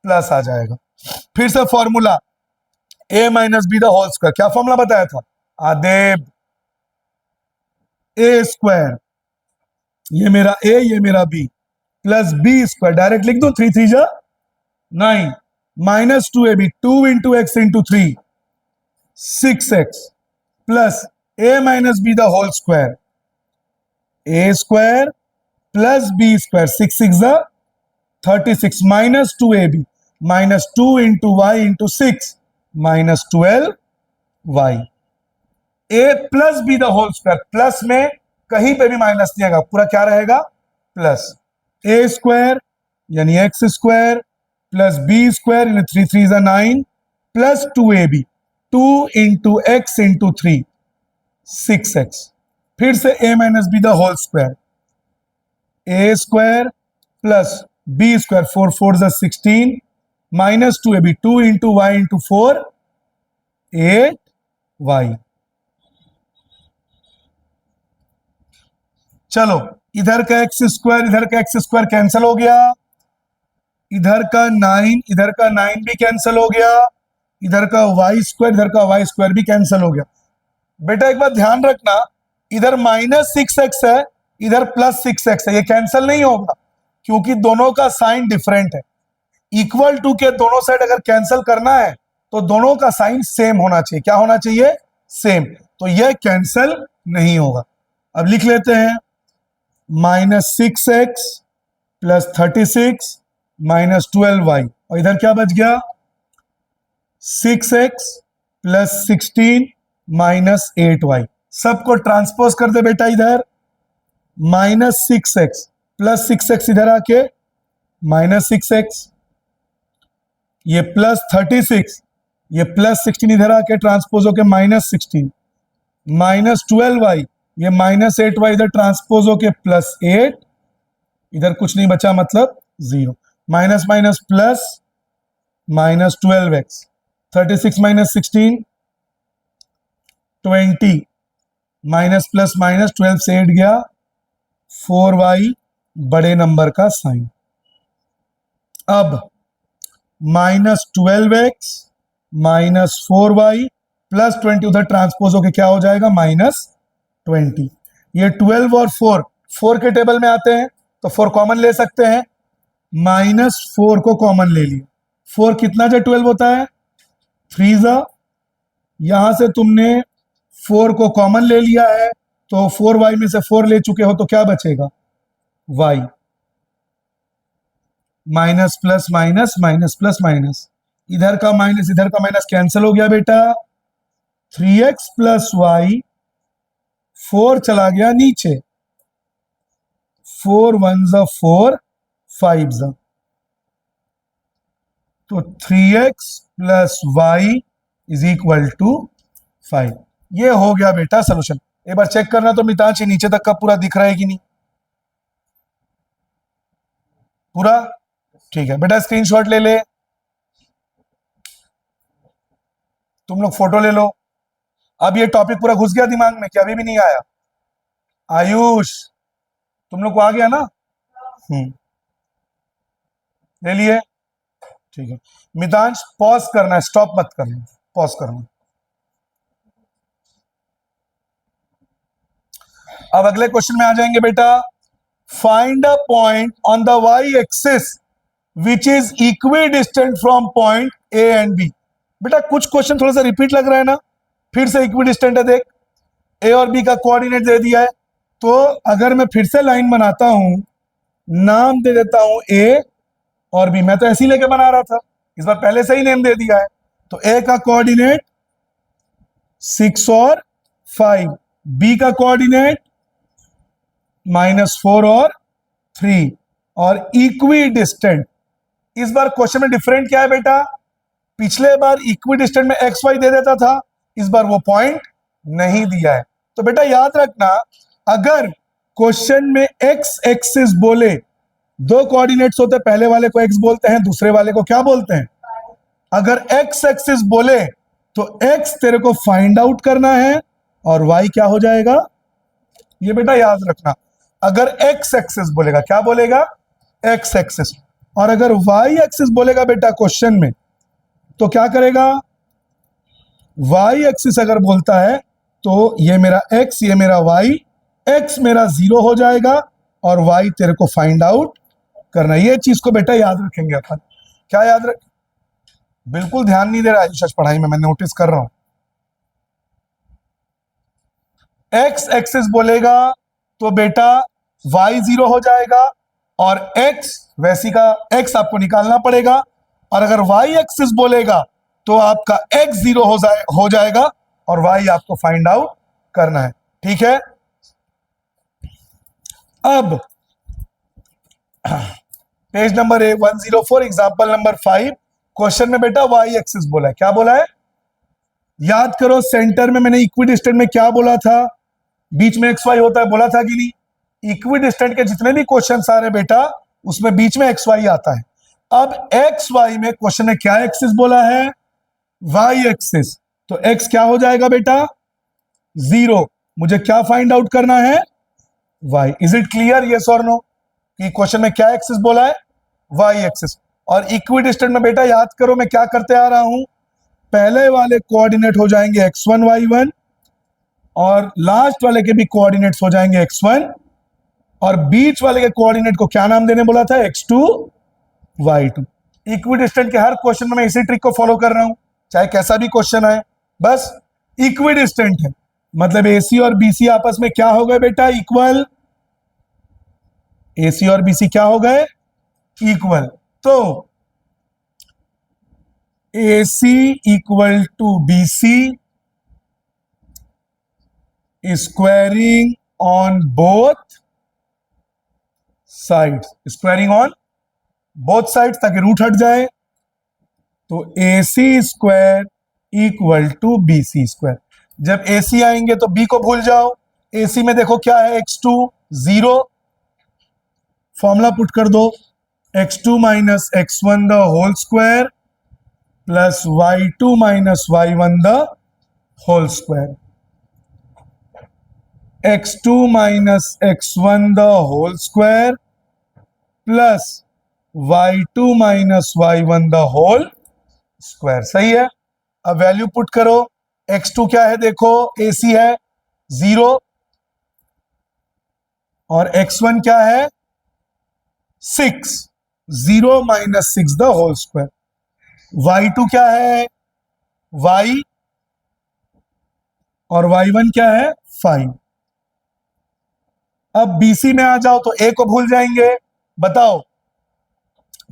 प्लस आ जाएगा। फिर से formula a minus B the whole square, क्या फॉर्मूला बताया था आदेब, a स्क्वायर, ये मेरा a ये मेरा b, plus b square, direct लिख दो, 3 3 जा 9, minus 2ab, 2 into x into 3 6x, plus a minus B the whole square, a square plus b square, 6 6 जा 36, minus 2ab, minus 2 into y into 6 minus 12y, a plus b the whole square, plus में कहीं पे भी minus नहीं आएगा, पूरा क्या रहेगा, प्लस a स्क्वायर यानी x square plus b square यानी 3 3 जा 9 plus 2ab, 2 into x into 3 6x, फिर से a minus B the whole square, a square plus b square 4 4 जा 16 minus 2ab, 2 into y into 4 8y। चलो इधर का x square इधर का एक्स स्क्वायर कैंसिल हो गया, इधर का 9 भी कैंसिल हो गया, इधर का वाई स्क्वायर इधर का वाई स्क्वायर भी कैंसिल हो गया। बेटा एक बात ध्यान रखना, इधर माइनस 6x है इधर प्लस 6x है, ये कैंसिल नहीं होगा क्योंकि दोनों का साइन डिफरेंट है। इक्वल टू के दोनों साइड अगर कैंसिल करना है तो दोनों का साइन सेम होना चाहिए, क्या होना चाहिए, सेम, तो यह कैंसिल नहीं होगा। अब लिख लेते हैं minus 6x plus 36 minus 12y, और इधर क्या बच गया 6x प्लस 16 माइनस 8y। सबको ट्रांसपोज कर दे बेटा, इधर माइनस 6x प्लस 6x इधर आके माइनस 6x, ये प्लस 36, ये प्लस 16 इधर आके ट्रांसपोज होके माइनस 16, माइनस 12y, ये माइनस 8y इधर ट्रांसपोज होके प्लस 8, इधर कुछ नहीं बचा मतलब 0, minus minus plus, minus 12x, 36 minus 16 20, minus plus minus 12 से 8 गया 4y, बड़े नंबर का साइन। अब minus 12x minus 4y plus 20 उधर ट्रांसपोज होके क्या हो जाएगा माइनस 20। ये 12 और 4 के टेबल में आते हैं तो 4 कॉमन ले सकते हैं, माइनस 4 को कॉमन ले लिया। 4 कितना जा 12 होता है 3 जा, यहां से तुमने 4 को कॉमन ले लिया है तो 4y में से 4 ले चुके हो तो क्या बचेगा y, minus plus minus, minus plus minus, इधर का माइनस कैंसिल हो गया बेटा, 3x प्लस वाई, 4 चला गया नीचे, 4 1 जा 4, 5 जा, तो 3x plus y is equal to 5। ये हो गया बेटा सोल्यूशन। एक बार चेक करना तो मितांशी नीचे तक का पूरा दिख रहा है कि नहीं, पूरा ठीक है बेटा। स्क्रीनशॉट ले ले, तुम लोग फोटो ले लो। अब ये टॉपिक पूरा घुस गया दिमाग में कि अभी भी नहीं आया? आयुष तुम लोग को आ गया ना? ले लिए, ठीक है। मितांश पॉज करना है, स्टॉप मत करना, पॉज करना। अब अगले क्वेश्चन में आ जाएंगे बेटा। Find a point on the y axis which is equidistant from point A and B. बेटा कुछ क्वेश्चन थोड़ा सा रिपीट लग रहा है ना, फिर से इक्वी डिस्टेंट है। देख ए और बी का कोऑर्डिनेट दे दिया है, तो अगर मैं फिर से लाइन बनाता हूं, नाम दे देता हूं ए और बी, मैं तो ऐसे ही लेके बना रहा था, इस बार पहले से ही नेम दे दिया है। तो ए का कोऑर्डिनेट 6 और 5, बी का कोऑर्डिनेट -4 और 3, और इक्वी डिस्टेंट। इस बार क्वेश्चन में डिफरेंट क्या है बेटा, पिछले बार इक्वी डिस्टेंट में एक्स वाई दे देता था, इस बार वो पॉइंट नहीं दिया है। तो बेटा याद रखना, अगर क्वेश्चन में एक्स एक्सिस बोले, दो कोऑर्डिनेट्स होते हैं, पहले वाले को एक्स बोलते हैं, दूसरे वाले को क्या बोलते हैं? अगर एक्स एक्सिस बोले तो एक्स तेरे को फाइंड आउट करना है और वाई क्या हो जाएगा, ये बेटा याद रखना। अगर एक्स एक्सिस बोलेगा, क्या बोलेगा? X axis. और अगर वाई एक्सिस बोलेगा बेटा क्वेश्चन में, तो क्या करेगा? वाई एक्सिस अगर बोलता है तो ये मेरा एक्स, ये मेरा वाई, एक्स मेरा 0 हो जाएगा और वाई तेरे को फाइंड आउट करना। ये चीज को बेटा याद रखेंगे अपन। क्या याद रख, बिल्कुल ध्यान नहीं दे रहा है पढ़ाई में, मैं नोटिस कर रहा हूं। एक्स एक्सिस बोलेगा तो बेटा वाई 0 हो जाएगा और एक्स वैसी का एक्स आपको निकालना पड़ेगा, और अगर वाई एक्सिस बोलेगा तो आपका एक्स 0 हो जाएगा और वाई आपको फाइंड आउट करना है। ठीक है, अब page number 104 example number 5, question में बेटा वाई एक्सिस बोला है। क्या बोला है? याद करो, सेंटर में मैंने इक्वी डिस्टेंट में क्या बोला था, बीच में एक्स वाई होता है, बोला था कि नहीं? इक्वी डिस्टेंट के जितने भी क्वेश्चन आ रहे बेटा, उसमें बीच में एक्स वाई आता है। अब एक्स वाई में क्वेश्चन ने क्या एक्सिस बोला है? Y axis. तो एक्स क्या हो जाएगा बेटा? 0। मुझे क्या फाइंड आउट करना है? Y. Is it clear, yes और नो, कि क्वेश्चन में क्या एक्सिस बोला है? Y axis. और इक्वी डिस्टेंट में बेटा याद करो मैं क्या करते आ रहा हूं, पहले वाले कोऑर्डिनेट हो जाएंगे x1 y1 और लास्ट वाले के भी कोऑर्डिनेट्स हो जाएंगे x1, और बीच वाले के कोऑर्डिनेट को क्या नाम देने बोला था? x2 y2। इक्वी डिस्टेंट के हर क्वेश्चन में मैं इसी ट्रिक को फॉलो कर रहा हूं, चाहे कैसा भी क्वेश्चन आए, बस इक्वी डिस्टेंट है मतलब AC और BC आपस में क्या हो गए बेटा? इक्वल। AC और BC क्या हो गए? इक्वल। तो AC equal to BC squaring on both sides, squaring on both sides ताकि रूट हट जाए। तो AC square equal to BC square. जब AC आएंगे तो B को भूल जाओ। AC में देखो क्या है? x2 0, फॉर्मूला पुट कर दो, x2 minus x1 the whole square plus y2 minus y1 the whole square, x2 minus x1 the whole square plus y2 minus y1 the whole square. सही है। अब वैल्यू पुट करो, x2 क्या है देखो, AC है 0 और x1 क्या है 6, 0 minus 6 the whole square, y2 क्या है y और y1 क्या है 5। अब BC में आ जाओ तो A को भूल जाएंगे, बताओ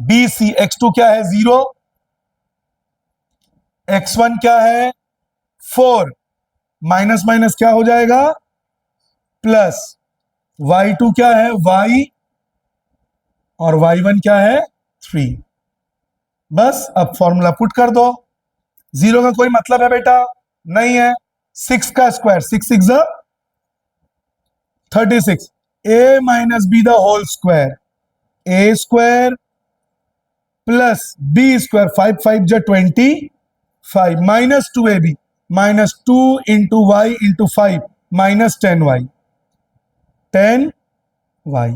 BC, x2 क्या है 0, x1 क्या है 4, माइनस माइनस क्या हो जाएगा प्लस, y2 क्या है y और y1 क्या है 3। बस अब फॉर्मूला पुट कर दो। 0 का कोई मतलब है बेटा नहीं है, 6 का square 6 6 36, a minus B the whole square, A square plus B square 5 5 जा 25 minus 2ab minus 2 into y into 5 minus 10y 10y।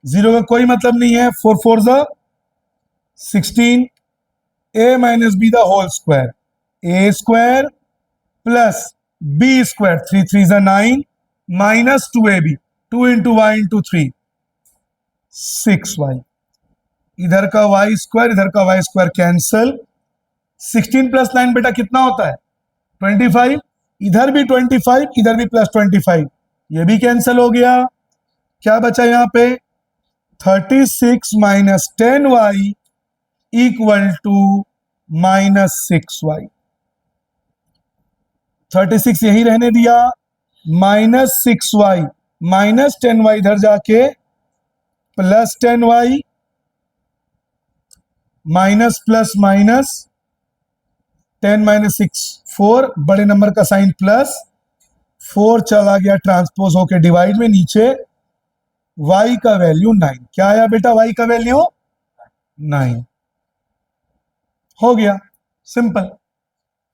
0 का कोई मतलब नहीं है, 4 4 जा 16, a minus B the whole square, A square plus B square 3 3 जा 9 minus 2ab 2 into y into 3 6y, इधर का वाई स्क्वायर इधर का वाई स्क्वायर कैंसल, 16 प्लस 9 बेटा कितना होता है 25, इधर भी 25 इधर भी प्लस 25, ये भी कैंसल हो गया। क्या बचा यहां पे 36 minus 10y equal to minus 6y, 36 यही रहने दिया, माइनस 6y माइनस 10y इधर जाके plus 10y minus plus minus 10 minus 6 4, बड़े नंबर का साइन प्लस, 4 चला गया ट्रांसपोज होके डिवाइड में, नीचे y का वैल्यू 9। क्या आया बेटा y का वैल्यू 9, हो गया सिंपल।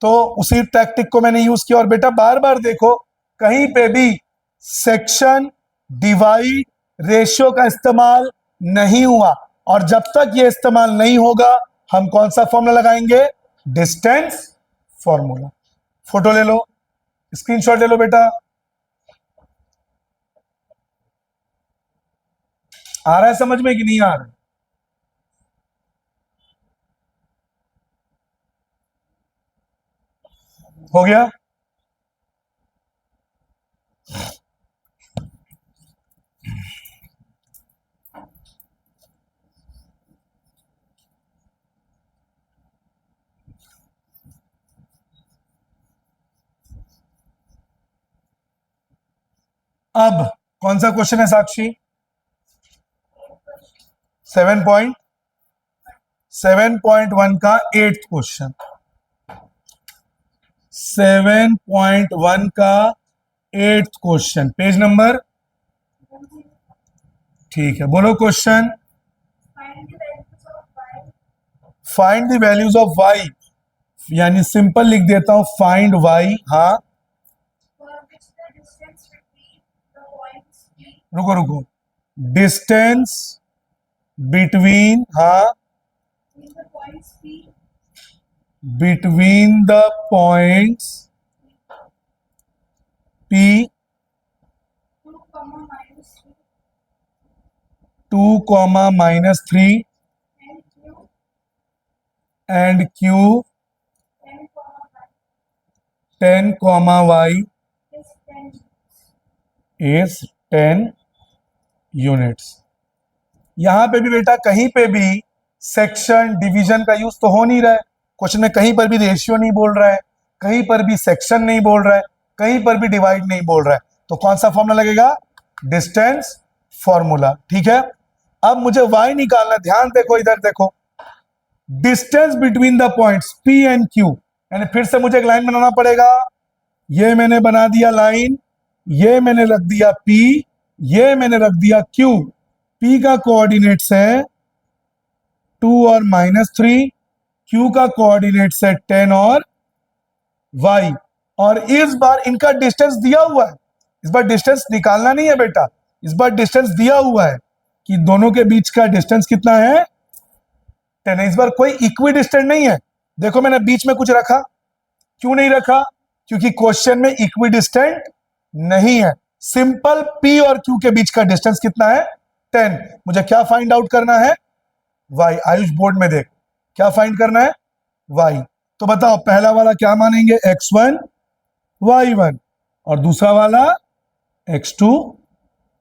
तो उसी टैक्टिक को मैंने यूज किया। और बेटा बार बार देखो कहीं पे भी सेक्शन डिवाइड रेशियो का इस्तेमाल नहीं हुआ, और जब तक ये इस्तेमाल नहीं होगा हम कौन सा फॉर्मूला लगाएंगे, डिस्टेंस फॉर्मूला। फोटो ले लो, स्क्रीनशॉट ले लो बेटा। आ रहा है समझ में कि नहीं आ रहा है? हो गया। अब कौन सा क्वेश्चन है साक्षी? 7.1 का 8th क्वेश्चन, 7.1 का 8th क्वेश्चन, पेज नंबर, ठीक है बोलो question. Find the values find the values of y of y, यानी सिंपल लिख देता हूं फाइंड y। हाँ for which the distance between the points P रुको रुको, डिस्टेंस बिटवीन, हाँ in the points P between the points P 2, -3 2, and and Q Q 10, 10, y is 10 is 10 units. यहां पे भी बेटा कहीं पे भी सेक्शन डिवीजन का यूज तो हो नहीं रहा है, क्वेश्चन में कहीं पर भी रेशियो नहीं बोल रहा है, कहीं पर भी सेक्शन नहीं बोल रहा है, कहीं पर भी डिवाइड नहीं बोल रहा है, तो कौन सा फॉर्मूला लगेगा, डिस्टेंस फॉर्मूला। ठीक है, अब मुझे y निकालना, ध्यान देखो इधर देखो, distance between the points P and Q, यानी फिर से मुझे एक लाइन बनाना पड़ेगा। ये मैंने बना दिया लाइन, ये मैंने रख दिया P, ये मैंने रख दिया Q, P का कोऑर्डिनेट्स है 2 और -3, Q का कोऑर्डिनेट्स है 10 और Y, और इस बार इनका डिस्टेंस दिया हुआ है। इस बार डिस्टेंस निकालना नहीं है बेटा, इस बार डिस्टेंस दिया हुआ है कि दोनों के बीच का डिस्टेंस कितना है 10 है। इस बार कोई इक्वी डिस्टेंट नहीं है। देखो मैंने बीच में कुछ रखा, क्यों नहीं रखा? क्योंकि क्वेश्चन में इक्वी डिस्टेंट नहीं है। सिंपल P और Q के बीच का डिस्टेंस कितना है 10। मुझे क्या फाइंड आउट करना है? Y। आयुष बोर्ड में देख, क्या फाइंड करना है? Y। तो बताओ पहला वाला क्या मानेंगे? x1 y1 और दूसरा वाला x2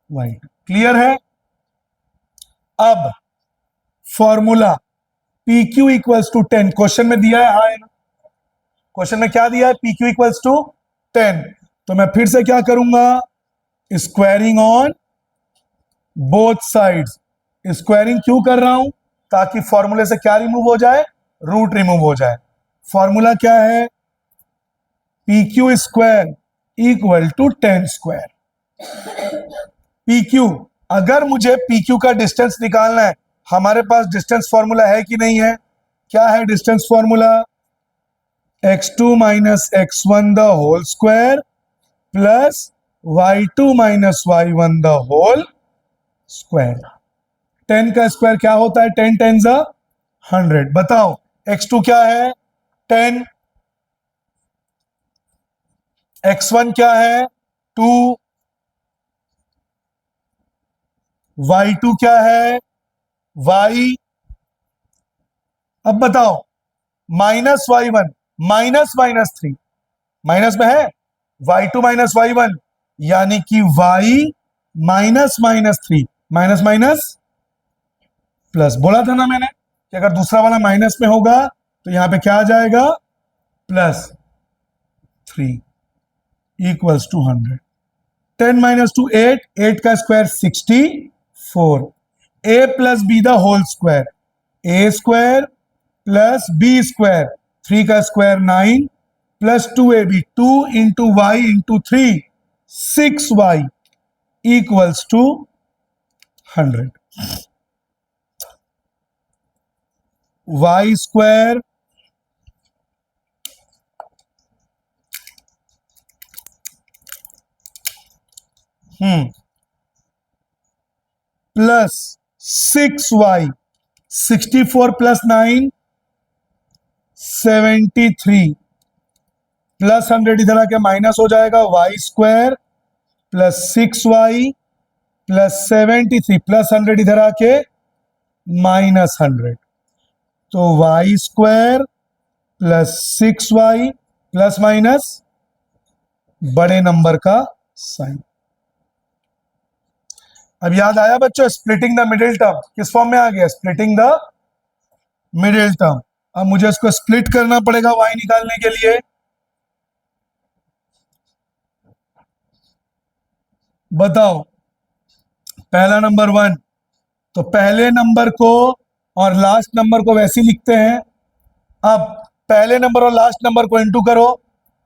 y2। क्लियर है? अब formula PQ equals to 10 question में दिया है, हाँ है ना? क्वेश्चन में क्या दिया है? PQ equals to 10। तो मैं फिर से क्या करूंगा? Squaring on both sides. Squaring क्यों कर रहा हूं? ताकि फॉर्मूले से क्या रिमूव हो जाए? रूट रिमूव हो जाए। फॉर्मूला क्या है? PQ square equal to 10 square. PQ, अगर मुझे PQ का डिस्टेंस निकालना है, हमारे पास डिस्टेंस फॉर्मूला है कि नहीं है? क्या है distance formula? x2 minus x1 the whole square plus y2 minus y1 the whole square. 10 का स्क्वायर क्या होता है? 10 10 ज़ा 100। बताओ x2 क्या है? 10, x1 क्या है? 2, y2 क्या है? y। अब बताओ -y1 -3, माइनस में है y2 माइनस y1, यानी कि y -3, माइनस माइनस प्लस। बोला था ना मैंने कि अगर दूसरा वाला माइनस में होगा तो यहां पे क्या आ जाएगा? +3 इक्वल्स टू 100। 10 माइनस 2 8, 8 का square 64, a plus b the whole square, a square plus B square, 3 का square 9 plus 2ab, 2 into y into 3, 6y equals to 100। y square plus 6y, 64 plus 9 73, plus 100 इधर आके माइनस हो जाएगा, y square plus 6y plus 73 plus 100 इधर आके -100। तो y square plus 6y plus minus बड़े number का साइन। अब याद आया बच्चों? स्प्लिटिंग द मिडिल टर्म किस फॉर्म में आ गया? Splitting the middle term. अब मुझे इसको स्प्लिट करना पड़ेगा y निकालने के लिए। बताओ पहला नंबर 1, तो पहले नंबर को और लास्ट नंबर को वैसे लिखते हैं। अब पहले नंबर और लास्ट नंबर को इंटू करो,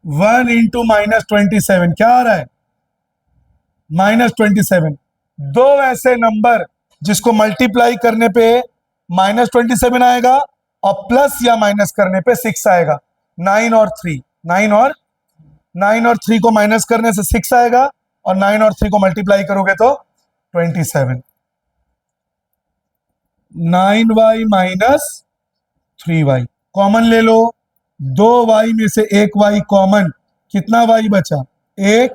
1 इंटू -27 क्या आ रहा है? -27। दो ऐसे नंबर जिसको मल्टीप्लाई करने पे -27 आएगा और प्लस या माइनस करने पे 6 आएगा। 9 और 3, 9 और 3 को माइनस करने से 6 आएगा और 9 और 3 को मल्टीप्लाई करोगे तो 27। 9y माइनस 3y कॉमन ले लो, 2y में से 1y कॉमन, कितना y बचा? 1।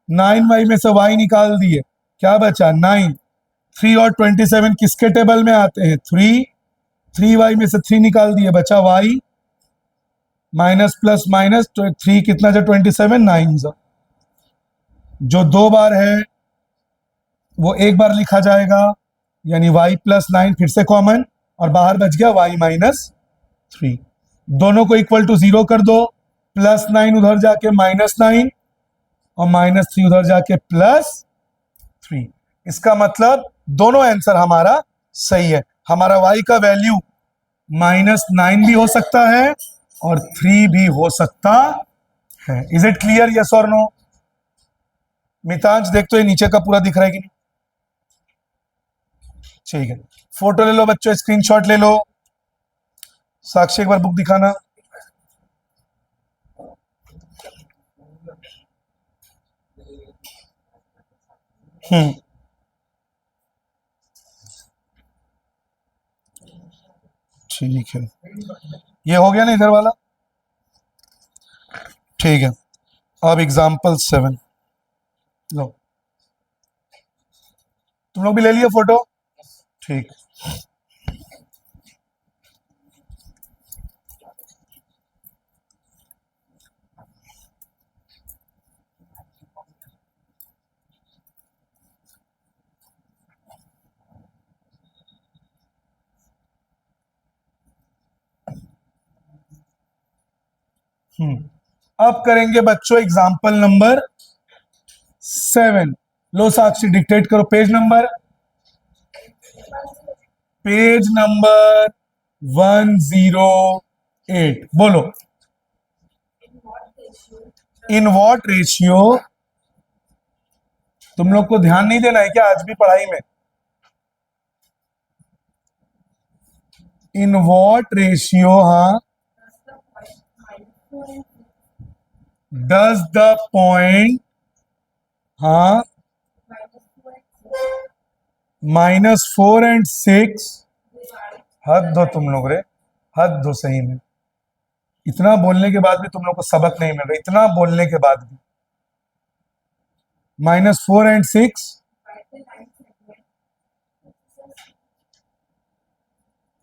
9y में से y निकाल दिए, क्या बचा? 9। 3 और 27 किसके टेबल में आते हैं? 3। 3y में से 3 निकाल दिए, बचा y। माइनस प्लस माइनस, तो 3 कितना जा? 27, 9 जा। जो 2 बार है वो एक बार लिखा जाएगा, यानी y प्लस 9 फिर से कॉमन और बाहर बच गया y -3। दोनों को इक्वल टू 0 कर दो, +9 उधर जाके -9 और -3 उधर जाके +3। इसका मतलब दोनों आंसर हमारा सही है। हमारा y का वैल्यू -9 भी हो सकता है और 3 भी हो सकता है। Is it clear? यस और नो? मितांश देख तो ये नीचे का पूरा दिख रहा है कि नहीं? ठीक है, फोटो ले लो बच्चों, स्क्रीनशॉट ले लो। साक्षी एक बार बुक दिखाना। ठीक है, ये हो गया ना इधर वाला। ठीक है, अब एग्जाम्पल 7 लो। तुम लोग भी ले लिया फोटो? ठीक। अब करेंगे बच्चों एग्जाम्पल नंबर 7। लो साक्षी डिक्टेट करो पेज नंबर। पेज नंबर 108 बोलो। इन व्हाट रेशियो, तुम लोग को ध्यान नहीं देना है क्या आज भी पढ़ाई में? इन व्हाट रेशियो, हाँ, डज द पॉइंट, हाँ, -4 and 6, हद दो तुम लोग रे, हद दो सही में। इतना बोलने के बाद भी तुम लोग को सबक नहीं मिल रहा, इतना बोलने के बाद भी। -4 and 6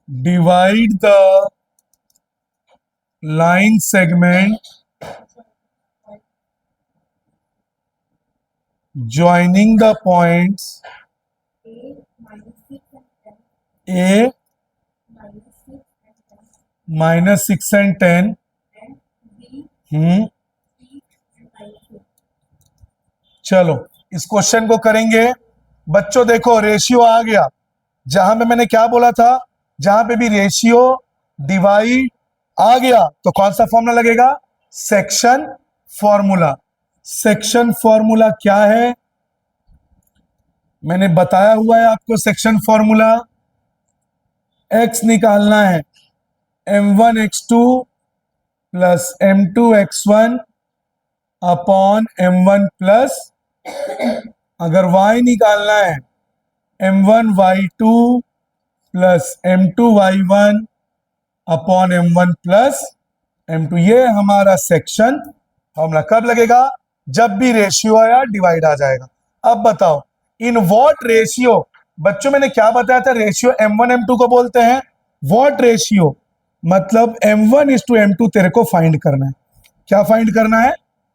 divide the line segment joining the points A -6 and 10 चलो इस क्वेश्चन को करेंगे बच्चों। देखो रेशियो आ गया, जहां पे मैंने क्या बोला था, जहां पे भी रेशियो डिवाइड आ गया तो कौन सा फॉर्मूला लगेगा? Section formula. सेक्शन फॉर्मूला क्या है मैंने बताया हुआ है आपको। सेक्शन फॉर्मूला x निकालना है m1 x2 plus m2 x1 upon m1 plus, अगर y निकालना है m1 y2 plus m2 y1 upon m1 plus m2। ये हमारा सेक्शन फॉर्मूला कब लगेगा? जब भी रेशियो या डिवाइड आ जाएगा। अब बताओ इन व्हाट रेशियो, बच्चों मैंने क्या बताया था? रेशियो m1 m2 को बोलते हैं व्हाट रेशियो, मतलब m1:m2 तेरे को फाइंड करना है। क्या फाइंड करना है?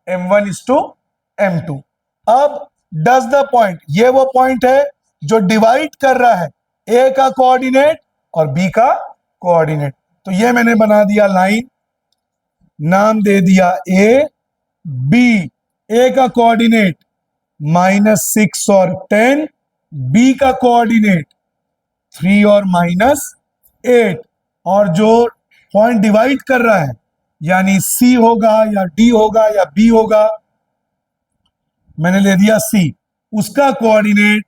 m1:m2। अब डज द पॉइंट, ये वो पॉइंट है जो डिवाइड कर रहा है a का कोऑर्डिनेट और b का कोऑर्डिनेट। तो ये मैंने बना दिया लाइन, नाम दे दिया a b। a का कोऑर्डिनेट -6 और 10, b का कोऑर्डिनेट 3 और -8, और जो पॉइंट डिवाइड कर रहा है यानी c होगा या d होगा या b होगा, मैंने ले दिया c, उसका कोऑर्डिनेट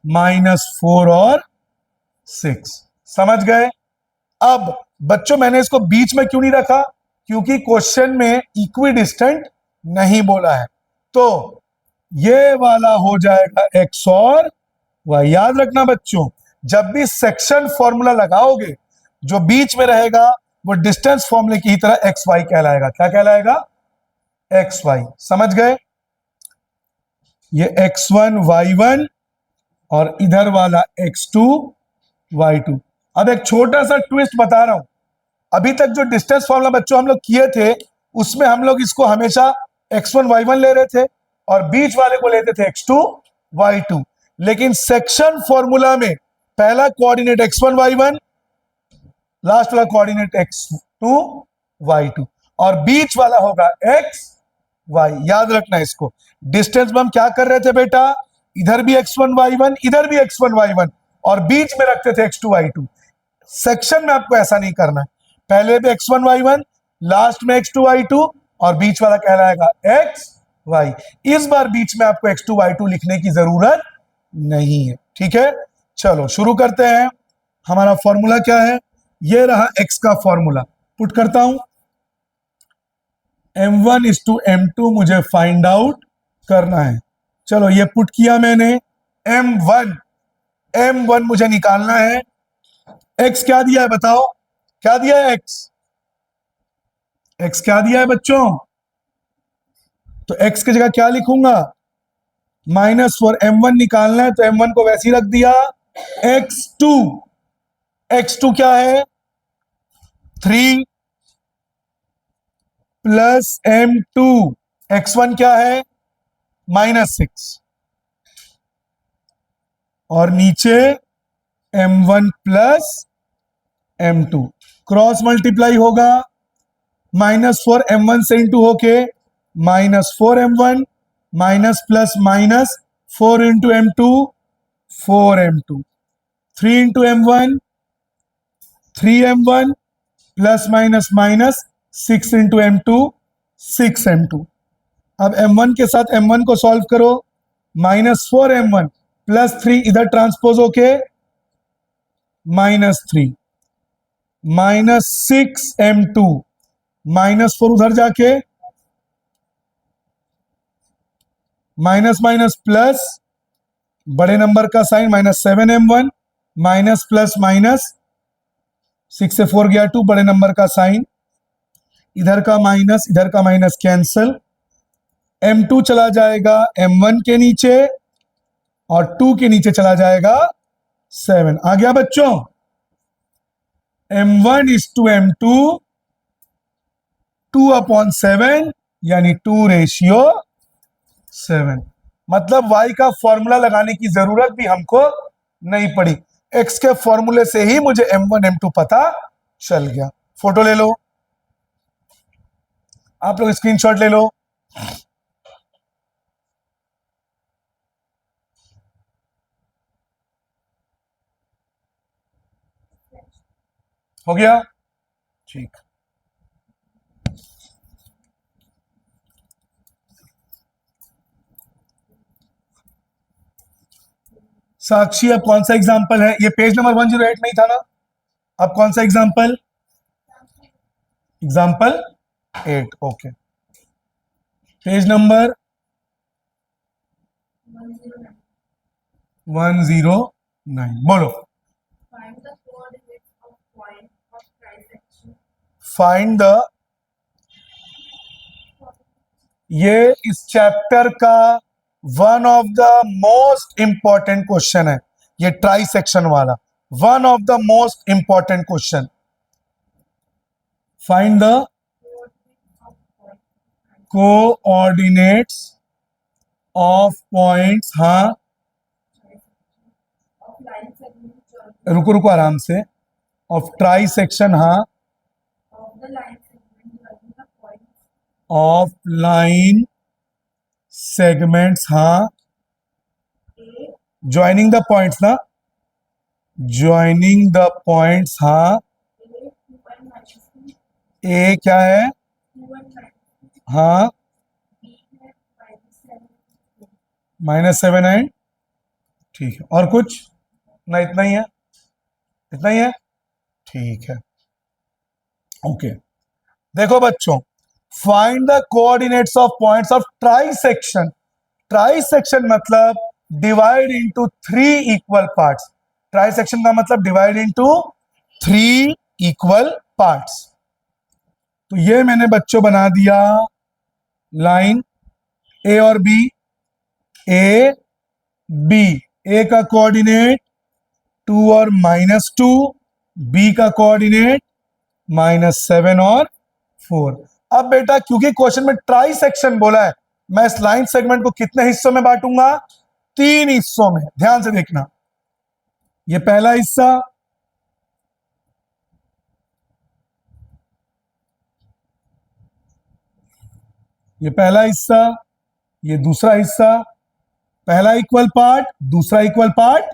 -4 और 6। समझ गए? अब बच्चों मैंने इसको बीच में क्यों नहीं रखा? क्योंकि क्वेश्चन में इक्विडिस्टेंट नहीं बोला है। तो ये वाला हो जाएगा x और y। याद रखना बच्चों, जब भी सेक्शन फॉर्मूला लगाओगे जो बीच में रहेगा वो डिस्टेंस फॉर्मूले की तरह एक्स वाई कहलाएगा। क्या कहलाएगा? X y. समझ गए? ये x1 y1 और इधर वाला x2 y2। अब एक छोटा सा ट्विस्ट बता रहा हूं। अभी तक जो डिस्टेंस फॉर्मूला बच्चों हम लोग किए थे उसमें हम लोग इसको हमेशा x1 y1 ले रहे थे और बीच वाले को लेते थे x2 y2। लेकिन सेक्शन फॉर्मूला में पहला कोऑर्डिनेट x1 y1, लास्ट वाला कोऑर्डिनेट x2 y2 और बीच वाला होगा x y। याद रखना इसको। डिस्टेंस में हम क्या कर रहे थे बेटा? इधर भी x1 y1, इधर भी x1 y1 और बीच में रखते थे x2 y2। सेक्शन में आपको ऐसा नहीं करना है, पहले भी x1 y1, लास्ट में x2 y2 और बीच वाला कहलाएगा x y। इस बार बीच में आपको x2 y2 लिखने की जरूरत नहीं है। ठीक है? चलो शुरू करते हैं। हमारा फॉर्मूला क्या है? ये रहा x का फॉर्मूला, पुट करता हूं। m1 इज टू m2 मुझे फाइंड आउट करना है। चलो ये पुट किया मैंने। m1 मुझे निकालना है। x क्या दिया है बताओ? क्या दिया है x क्या दिया है बच्चों? तो x की जगह क्या लिखूंगा? -4। m1 निकालना है तो m1 को वैसे ही रख दिया। x2 क्या है? 3 प्लस m2। x1 क्या है? -6। और नीचे m1 plus m2 cross multiply होगा। -4 m1 से इंटू होके -4 m1 minus plus minus 4 into m2 4 m2 3 into m1 3 m1 plus minus minus 6 into m2 6 m2। अब m1 के साथ m1 को सॉल्व करो। -4 m1 प्लस 3 इधर ट्रांसपोज होके -3 -6 m2 -4 उधर जाके माइनस माइनस प्लस बड़े नंबर का sign -7 m1 minus plus minus 6 से 4 गया 2 बड़े नंबर का साइन, इधर का माइनस कैंसल। m2 चला जाएगा m1 के नीचे और 2 के नीचे चला जाएगा 7। आ गया बच्चों? m1 इज टू m2 2/7 यानी 2:7। मतलब y का फॉर्मूला लगाने की जरूरत भी हमको नहीं पड़ी। x के फॉर्मूले से ही मुझे m1 m2 पता चल गया। फोटो ले लो, आप लोग स्क्रीनशॉट ले लो। हो गया? ठीक। साक्षी अब कौन सा एग्जाम्पल है? ये पेज नंबर 108 नहीं था ना? अब कौन सा example? Example 8। Okay, page number 109 बोलो। Find the coordinates of point of trisection. Find the, ये इस चैप्टर का one of the most important question है। ये ट्राई सेक्शन वाला one of the most important question. Find the coordinates of points. हाँ Of line segment joining रुको रुको आराम से। Of try section. हाँ of the line segment joining the points of line segments. हाँ A, ज्वाइनिंग द पॉइंट्स ना, joining the points. हाँ A, 2 and -2, ए क्या है? 2 and -2, हाँ B है -7, -7 एंड, ठीक है। और कुछ ना? इतना ही है? इतना ही है, ठीक है। ओके, देखो बच्चों, find the coordinates of points of trisection. Trisection मतलब divide into 3 equal parts. Trisection का मतलब डिवाइड इनटू 3 इक्वल पार्ट्स। तो ये मैंने बच्चों बना दिया लाइन ए और बी। ए बी, ए का कोऑर्डिनेट 2 और -2, बी का कोऑर्डिनेट -7 और 4। अब बेटा क्योंकि क्वेश्चन में ट्राई सेक्शन बोला है, मैं इस लाइन सेगमेंट को कितने हिस्सों में बांटूंगा? 3 हिस्सों में। ध्यान से देखना, ये पहला हिस्सा, ये पहला हिस्सा, ये दूसरा हिस्सा। पहला इक्वल पार्ट, दूसरा इक्वल पार्ट,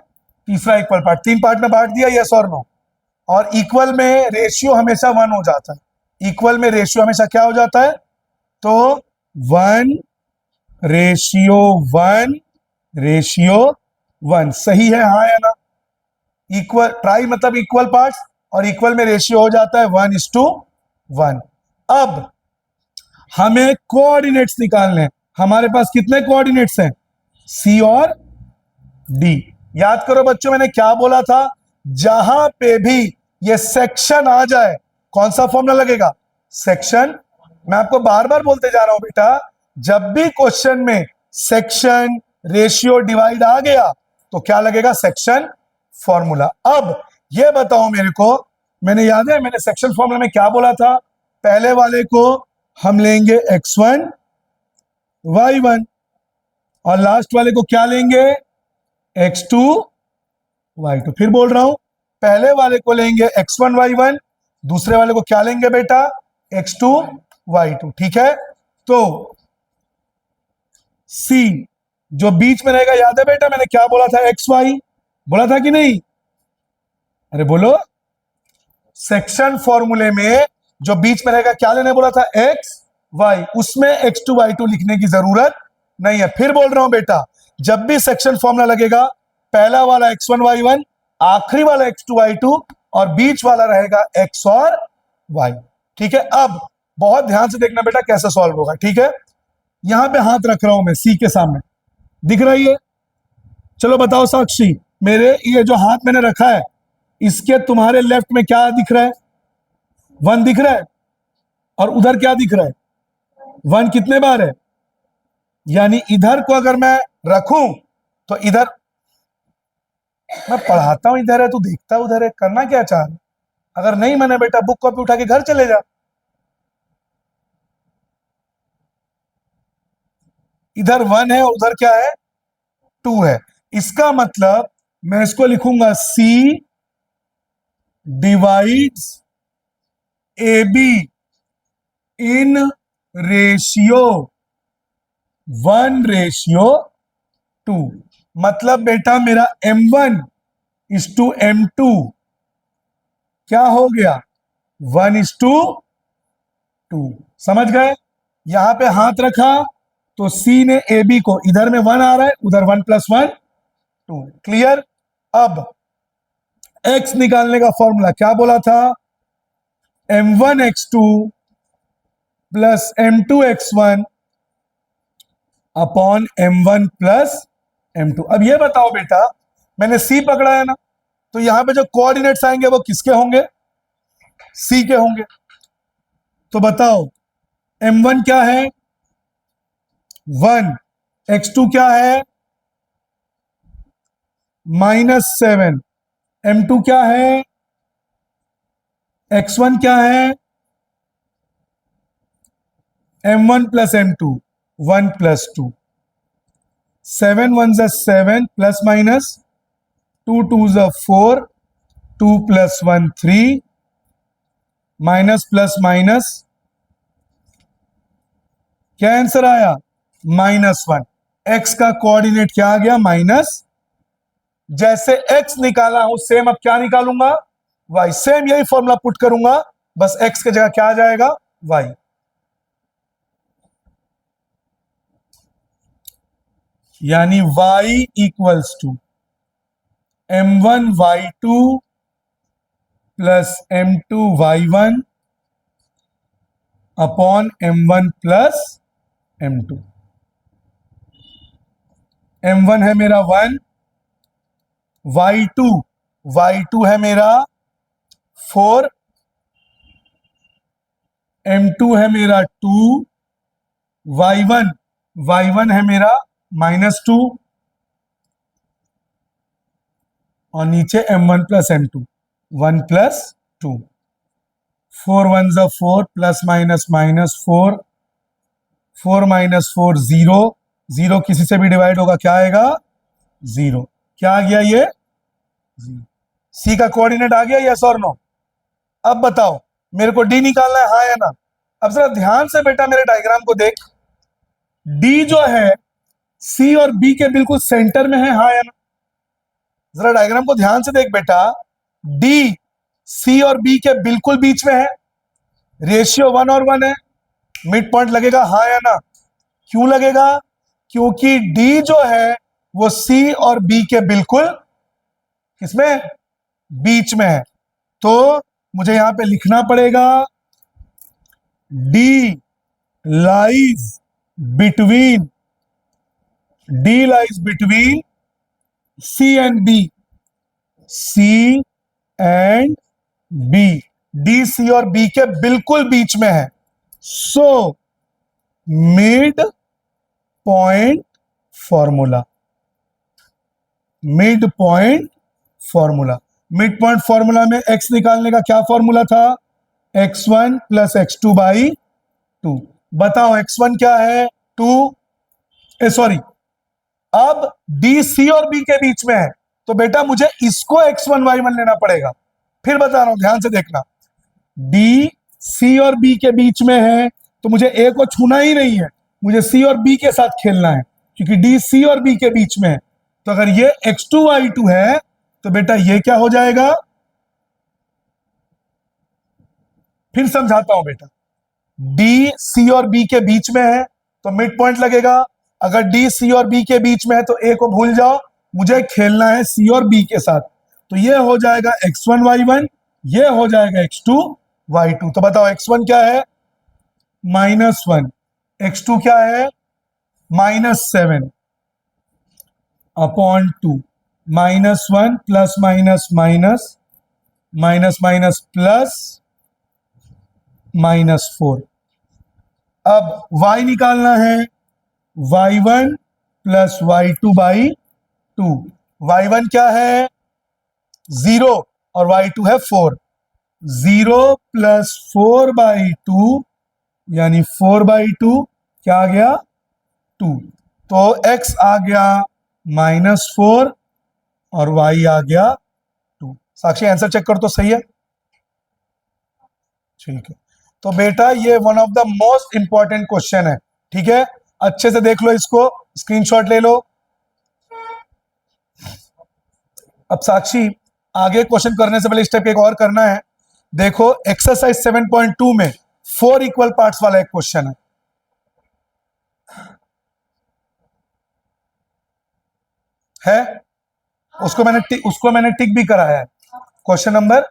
तीसरा इक्वल पार्ट। 3 पार्ट में बांट दिया, यस और नो। और इक्वल में रेशियो हमेशा 1 हो जाता है। इक्वल में रेशियो हमेशा क्या हो जाता है? तो 1:1 सही है, हाँ या ना? इक्वल, ट्राई मतलब इक्वल पार्ट्स, और इक्वल में रेशियो हो जाता है 1:1। अब हमें कोऑर्डिनेट्स निकालने हैं। हमारे पास कितने कोऑर्डिनेट्स हैं? सी और डी। याद करो बच्चों, मैंने क्या बोला था? जहां पे भी ये सेक्शन आ जाए, कौन सा फॉर्मूला लगेगा? सेक्शन। मैं आपको बार बार बोलते जा रहा हूं बेटा, जब भी क्वेश्चन में सेक्शन, रेशियो, डिवाइड आ गया तो क्या लगेगा? Section formula. अब ये बताओ मेरे को, मैंने याद है मैंने सेक्शन फॉर्मूला में क्या बोला था? पहले वाले को हम लेंगे x1 y1, और लास्ट वाले को क्या लेंगे? x2 y2। फिर बोल रहा हूं, पहले वाले को लेंगे x1 y1, दूसरे वाले को क्या लेंगे बेटा? x2 y2। ठीक है, तो C जो बीच में रहेगा, याद है बेटा मैंने क्या बोला था? xy बोला था कि नहीं? अरे बोलो। सेक्शन फॉर्मूले में जो बीच में रहेगा क्या लेने बोला था? x y। उसमें x2 y2 लिखने की जरूरत नहीं है। फिर बोल रहा हूं बेटा, जब भी सेक्शन फॉर्मूला लगेगा, पहला वाला x1 y1, आखिरी वाला x2 y2, और बीच वाला रहेगा x और y। ठीक है, अब बहुत ध्यान से देखना बेटा कैसे सॉल्व होगा। ठीक है, यहां पे हाथ रख रहा हूं मैं C के सामने, दिख रही है? चलो बताओ साक्षी, मेरे ये जो हाथ मैंने रखा है, इसके तुम्हारे लेफ्ट में क्या दिख रहा है? 1 दिख रहा है, और उधर क्या दिख रहा है? 1 कितने बार है? यानी इधर को अगर मैं रखूं तो इधर, मैं पढ़ाता हूं इधर है, तू देखता उधर है, करना क्या चाह रहा? अगर नहीं माने बेटा, बुक कॉपी उठा के घर चले जा। इधर 1 है और उधर क्या है? 2 है। इसका मतलब मैं इसको लिखूंगा C divides AB in ratio 1:2। मतलब बेटा मेरा M1 इज टू M2 क्या हो गया? 1:2। समझ गए? यहां पे हाथ रखा तो C ने AB को, इधर में 1 आ रहा है, उधर 1 + 1 2। क्लियर? अब X निकालने का फॉर्मूला क्या बोला था? M1x2 + M2x1 upon M1 + M2। अब ये बताओ बेटा, मैंने C पकड़ा है ना, तो यहां पे जो कोऑर्डिनेट्स आएंगे वो किसके होंगे? C के होंगे। तो बताओ M1 क्या है? 1। x2 क्या है? -7। M2 क्या है? x1 क्या है? M1 + M2 1 + 2। 7 1 = 7, plus minus 2 2 = 4, 2 + 1 3, minus plus minus, क्या आंसर आया? -1। x का कोऑर्डिनेट क्या आ गया? माइनस। जैसे x निकाला हूं, सेम अब क्या निकालूंगा? y। सेम यही फॉर्मूला पुट करूंगा, बस x की जगह क्या आ जाएगा? y। यानी y = M1 y2 + M2 y1 upon M1 + M2। M1 है मेरा 1, y2 है मेरा 4, M2 है मेरा 2, y1 है मेरा -2, और नीचे M1 + M2 1 + 2। 4 1 = 4, प्लस माइनस -4, 4 - 4 0, 0 किसी से भी डिवाइड होगा क्या आएगा? 0। क्या आ गया ये? C का कोऑर्डिनेट आ गया, यस और नो? अब बताओ मेरे को D निकालना है, हाँ या ना? अब जरा ध्यान से बेटा मेरे डायग्राम को देख, D जो है C और B के बिल्कुल सेंटर में है, हाँ या ना? जरा डायग्राम को ध्यान से देख बेटा, D C और B के बिल्कुल बीच में है, रेशियो 1 और 1 है, मिड पॉइंट लगेगा, हाँ या ना? क्यों लगेगा? क्योंकि D जो है वो C और B के बिल्कुल किसमें? बीच में है, तो मुझे यहां पे लिखना पड़ेगा D lies between C and B, C and B, D C और B के बिल्कुल बीच में है, so mid point formula, mid point formula. Mid point formula में x निकालने का क्या फॉर्मूला था, x1 प्लस x2 बाई 2। बताओ x1 क्या है, 2, सॉरी, अब D C और B के बीच में है, तो बेटा मुझे इसको x1 y1 लेना पड़ेगा। फिर बता रहा हूं, ध्यान से देखना, D C और B के बीच में है, तो मुझे A को छूना ही नहीं है, मुझे C और B के साथ खेलना है, क्योंकि D C और B के बीच में है। तो अगर ये x2 y2 है, तो बेटा ये क्या हो जाएगा, फिर समझाता हूं बेटा, D C और B के बीच में है तो मिड पॉइंट लगेगा। अगर D C और B के बीच में है तो A को भूल जाओ, मुझे खेलना है C और B के साथ, तो ये हो जाएगा x1 y1, ये हो जाएगा x2 y2। तो बताओ x1 क्या है, -1, x2 क्या है, -7 upon 2, -1 plus minus minus minus minus plus -4। अब y निकालना है, y1 plus y2 by 2। y1 क्या है, 0 और y2 है 4, 0 प्लस 4 बाई 2 यानी 4 बाई 2 क्या आ गया, 2। तो x आ गया -4 और y आ गया 2। साक्षी आंसर चेक कर तो सही है, ठीक है। तो बेटा ये one of the most important question है, ठीक है, अच्छे से देख लो इसको, स्क्रीनशॉट ले लो। अब साक्षी आगे क्वेश्चन करने से पहले स्टेप एक और करना है। देखो एक्सरसाइज 7.2 में 4 इक्वल पार्ट्स वाला एक क्वेश्चन है, उसको मैंने टिक भी कराया है। क्वेश्चन नंबर,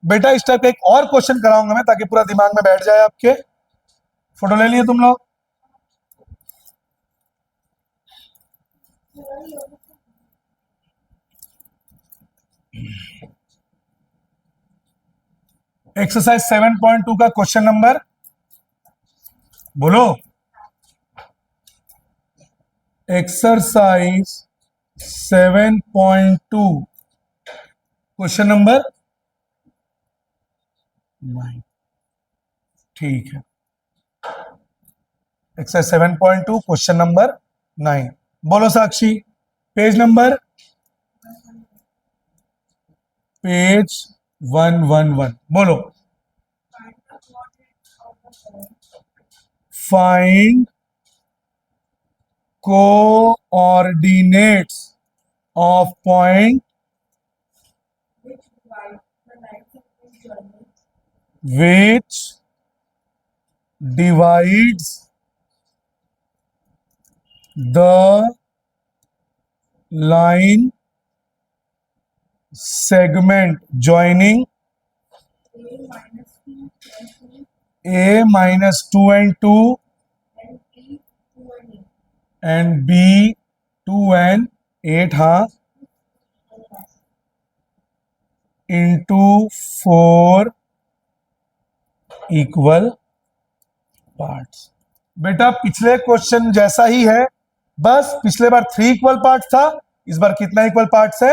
बेटा इस टाइप का एक और क्वेश्चन कराऊंगा मैं ताकि पूरा दिमाग में बैठ जाए आपके। फोटो ले लिए तुम लोग, एक्सरसाइज 7.2 का क्वेश्चन नंबर बोलो, एक्सरसाइज 7.2 क्वेश्चन नंबर 9, ठीक है। एक्सरसाइज 7.2 क्वेश्चन नंबर 9, बोलो साक्षी, पेज नंबर, पेज 111, बोलो, find coordinates of point which divides the line segment joining A minus 2 and 2 and B 2 and 8 हाँ into 4 इक्वल पार्ट्स। बेटा पिछले question जैसा ही है, बस पिछले बार 3 इक्वल पार्ट्स था, इस बार कितना इक्वल पार्ट्स है,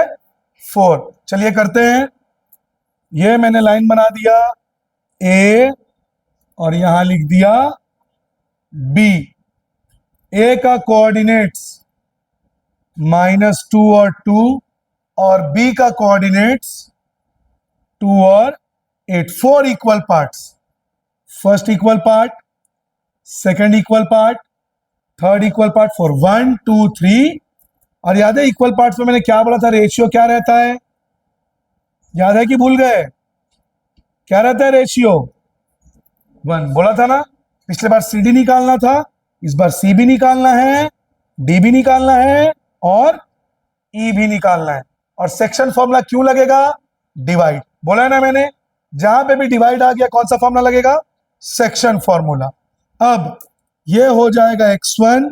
4। चलिए करते हैं, ये मैंने लाइन बना दिया A और यहां लिख दिया B। A का कोऑर्डिनेट्स -2 और 2 और B का कोऑर्डिनेट्स 2 और 8, 4 equal parts. First equal part, second equal part, third equal part for 1 2 3। और याद है इक्वल पार्ट्स में मैंने क्या बोला था, रेशियो क्या रहता है, याद है कि भूल गए, क्या रहता है रेशियो, 1 बोला था ना। पिछले बार CD निकालना था, इस बार C भी निकालना है, D भी निकालना है और E भी निकालना है। और सेक्शन फॉर्मूला क्यों लगेगा? डिवाइड, बोला है ना मैंने, जहां पे भी डिवाइड आ गया कौन सा फॉर्मूला लगेगा? Section formula. अब ये हो जाएगा x1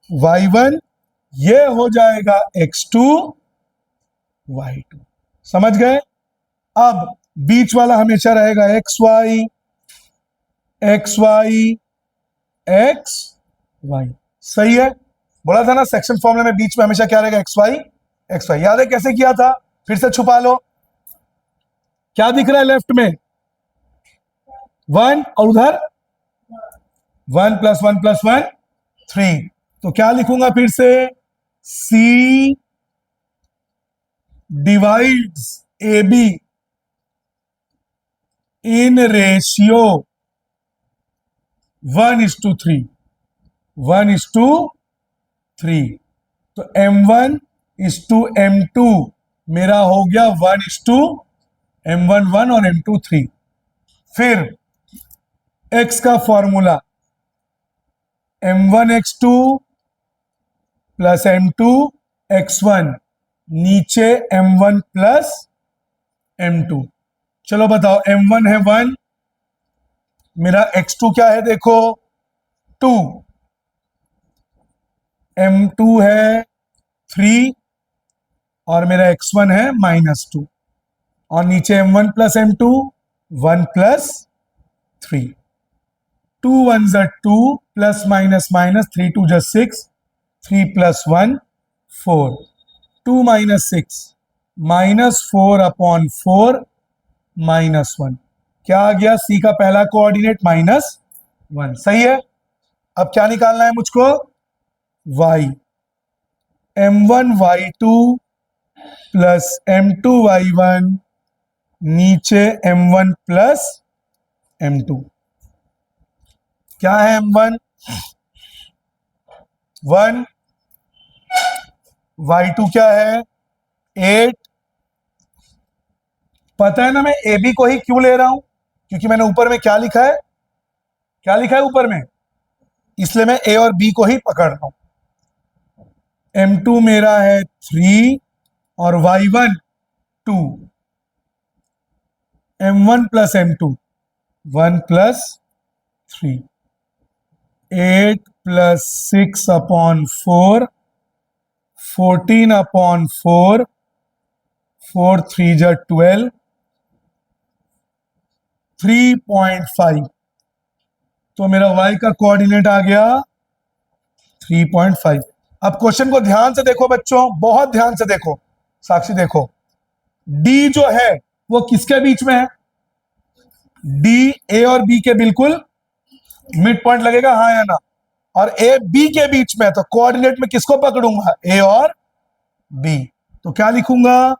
y1, ये हो जाएगा x2 y2। समझ गए? अब बीच वाला हमेशा रहेगा xy xy xy। सही है, बोला था ना सेक्शन फॉर्मूला में बीच में हमेशा क्या रहेगा? xy xy। याद है कैसे किया था? फिर से छुपा लो। क्या दिख रहा है लेफ्ट में? 1 और उधर 1 + 1 + 1 3। तो क्या लिखूंगा फिर से? C divides AB in ratio 1:3, 1:3। तो M1:M2 मेरा हो गया 1:M1 1 और M2 3। फिर x का फॉर्मूला M1x2 + M2x1 नीचे M1 + M2। चलो बताओ, M1 है 1, मेरा x2 क्या है? देखो 2, M2 है 3 और मेरा x1 है -2 और नीचे M1 + M2 1 + 3। 2 1s are 2 plus minus minus 3 2s are 6 3 plus 1 4 2 minus 6 -4/4 -1। क्या आ गया? C का पहला कोऑर्डिनेट -1। सही है। अब क्या निकालना है मुझको? y M1 y2 plus M2 y1 नीचे M1 प्लस M2। क्या है M1? 1, y2 क्या है? 8। पता है ना मैं AB को ही क्यों ले रहा हूं? क्योंकि मैंने ऊपर में क्या लिखा है? क्या लिखा है ऊपर में? इसलिए मैं A और B को ही पकड़ रहा हूं। M2 मेरा है 3 और y1 2। M1 + M2 1 + 3 8 + 6/4 14/4 4 3s are 12 3.5। तो मेरा y का कोऑर्डिनेट आ गया 3.5। अब क्वेश्चन को ध्यान से देखो बच्चों, बहुत ध्यान से देखो। साक्षी देखो, D जो है वो किसके बीच में है? D A और B के बिल्कुल मिड पॉइंट लगेगा, हाँ या ना? और A B के बीच में है, तो कोऑर्डिनेट में किसको पकड़ूंगा? A और B। तो क्या लिखूंगा?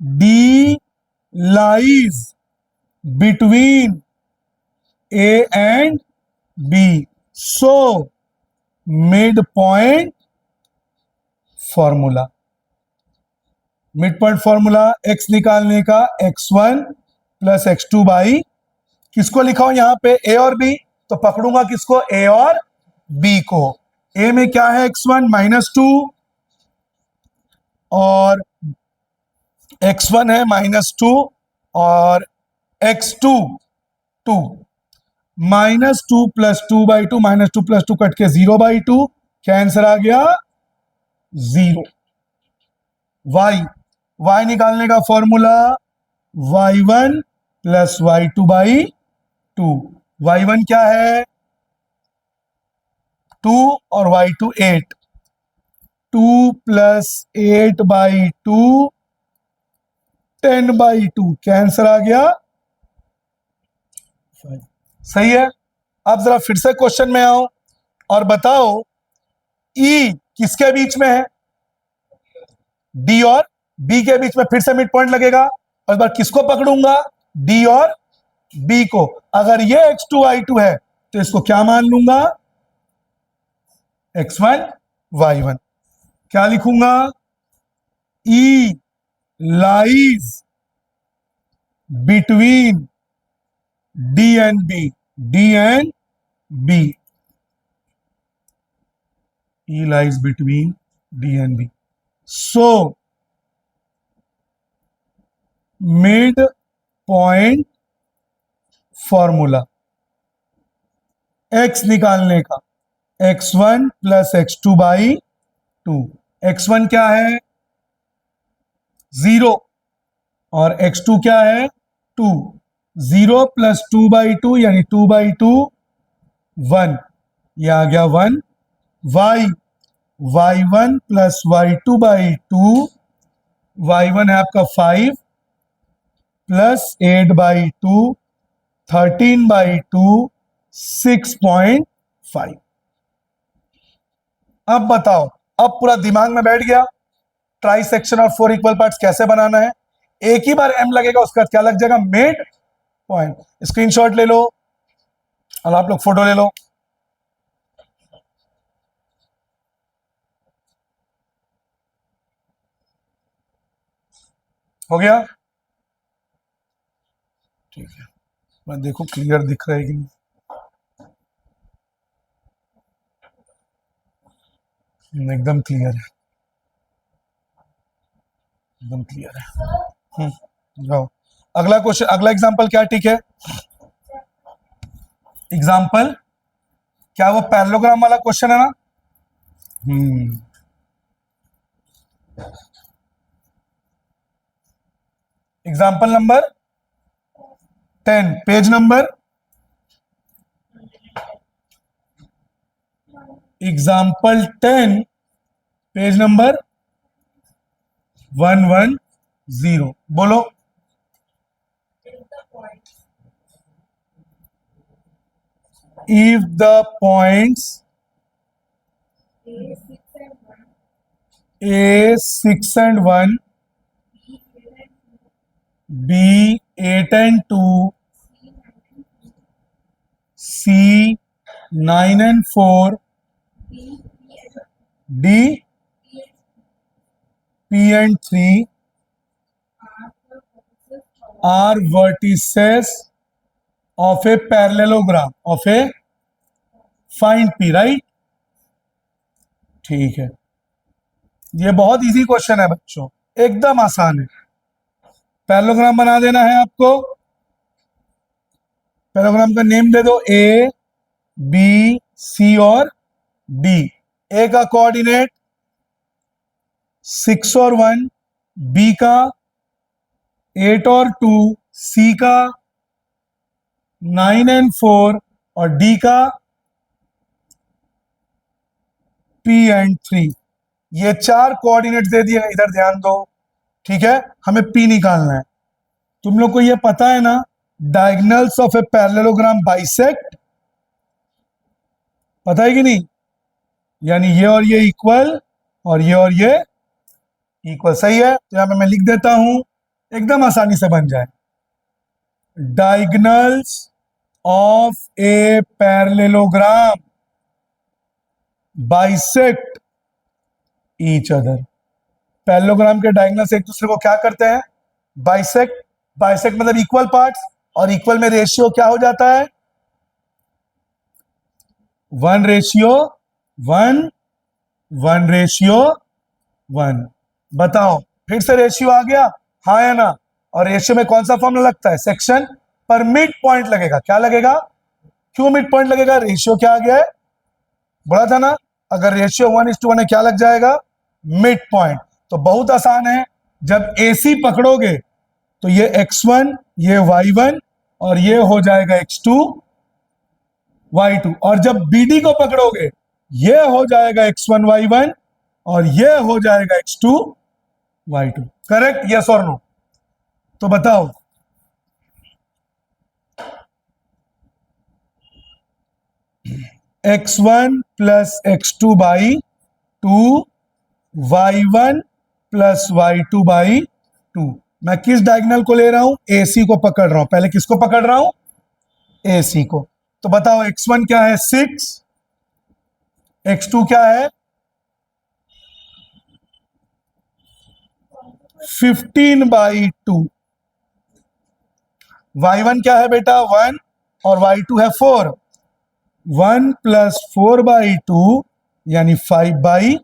D lies between A and B, so mid point formula. Mid point formula x निकालने का x1 + x2 किसको लिखा हूं यहां पे? A और B। तो पकड़ूंगा किसको? A और B को। A में क्या है? x1 -2 और x1 है -2 और x2 2। -2 + 2/2 -2 + 2 कट के 0/2। क्या आंसर आ गया? 0। y निकालने का फॉर्मूला y1 + y2/2। y1 क्या है? 2 और y2 8। 2 + 8/2 10/2। क्या आंसर आ गया? 5। सही है। अब जरा फिर से क्वेश्चन में आओ और बताओ E किसके बीच में है? D और B के बीच में। फिर से मिड पॉइंट लगेगा और इस बार किसको पकड़ूंगा? D और B को। अगर ये x2 y2 है तो इसको क्या मान लूंगा? x1 y1। क्या लिखूंगा? E lies between D and B, D and B, E lies between D and B, so mid point formula x निकालने का, x1 plus x2 by 2। x1 क्या है 0 और x2 क्या है 2। 0 प्लस 2 बाई 2 यानी 2 बाई 2 1, ये आ गया 1। y1 plus y2 by 2, y1 है आपका 5 प्लस 8 बाई 2 13 बाई 2 6.5। अब बताओ, अब पूरा दिमाग में बैठ गया ट्राई सेक्शन और 4 इक्वल पार्ट्स कैसे बनाना है। एक ही बार m लगेगा, उसका क्या लग जाएगा मिड पॉइंट। स्क्रीनशॉट ले लो और आप लोग फोटो ले लो। हो गया, ठीक है। मैं देखो क्लियर दिख रहा है कि नहीं। एकदम क्लियर है, एकदम क्लियर है। जाओ अगला क्वेश्चन, अगला एग्जांपल क्या, ठीक है। एग्जांपल क्या, वो पैरेललोग्राम वाला क्वेश्चन है ना। Example number 10, page number, example 10 page number 110। बोलो। If the points A6 and 1, B8 and 2, C9 and 4, D, P and 3 are vertices of a parallelogram of a find P, right? ठीक है, ये बहुत easy question है बच्चों, एकदम आसान है। पैरेललोग्राम बना देना है आपको। पैरेललोग्राम का नेम दे दो ए, बी, सी और डी। ए का कोऑर्डिनेट 6 और 1, बी का 8 और 2, सी का 9 एंड 4 और डी का P एंड 3। ये 4 कोऑर्डिनेट दे दिए, इधर ध्यान दो, ठीक है। हमें P निकालना है। तुम लोग को ये पता है ना, diagonals of a parallelogram bisect, पता है कि नहीं। यानी ये और ये इक्वल और ये इक्वल, सही है। तो यहां पे मैं लिख देता हूं, एकदम आसानी से बन जाए। Diagonals of a parallelogram bisect each other. Parallelogram के डायगोनल्स एक दूसरे को क्या करते हैं, बाइसेक्ट। बाइसेक्ट मतलब इक्वल पार्ट्स, और इक्वल में रेशियो क्या हो जाता है 1:1, 1:1। बताओ फिर से रेशियो आ गया, हाँ या ना। और रेशियो में कौन सा फॉर्मूला लगता है, सेक्शन पर मिड पॉइंट लगेगा। क्या लगेगा, क्यों मिड पॉइंट लगेगा, रेशियो क्या आ गया है, बोला था ना। अगर रेशियो 1:1 है क्या लग जाएगा, मिड पॉइंट। तो बहुत आसान है, जब AC पकड़ोगे तो ये x1, ये y1 और ये हो जाएगा x2, y2। और जब BD को पकड़ोगे ये हो जाएगा x1, y1 और ये हो जाएगा x2, y2। करेक्ट, यस और नो। तो बताओ, x1 plus x2 by 2, y1 plus y2 by 2। मैं किस डायगोनल को ले रहा हूं, AC को पकड़ रहा हूं। पहले किसको पकड़ रहा हूं, AC को। तो बताओ x1 क्या है 6, x2 क्या है 15 बाई 2, y1 क्या है बेटा 1 और y2 है 4। 1 प्लस 4 बाई 2 यानी 5 बाई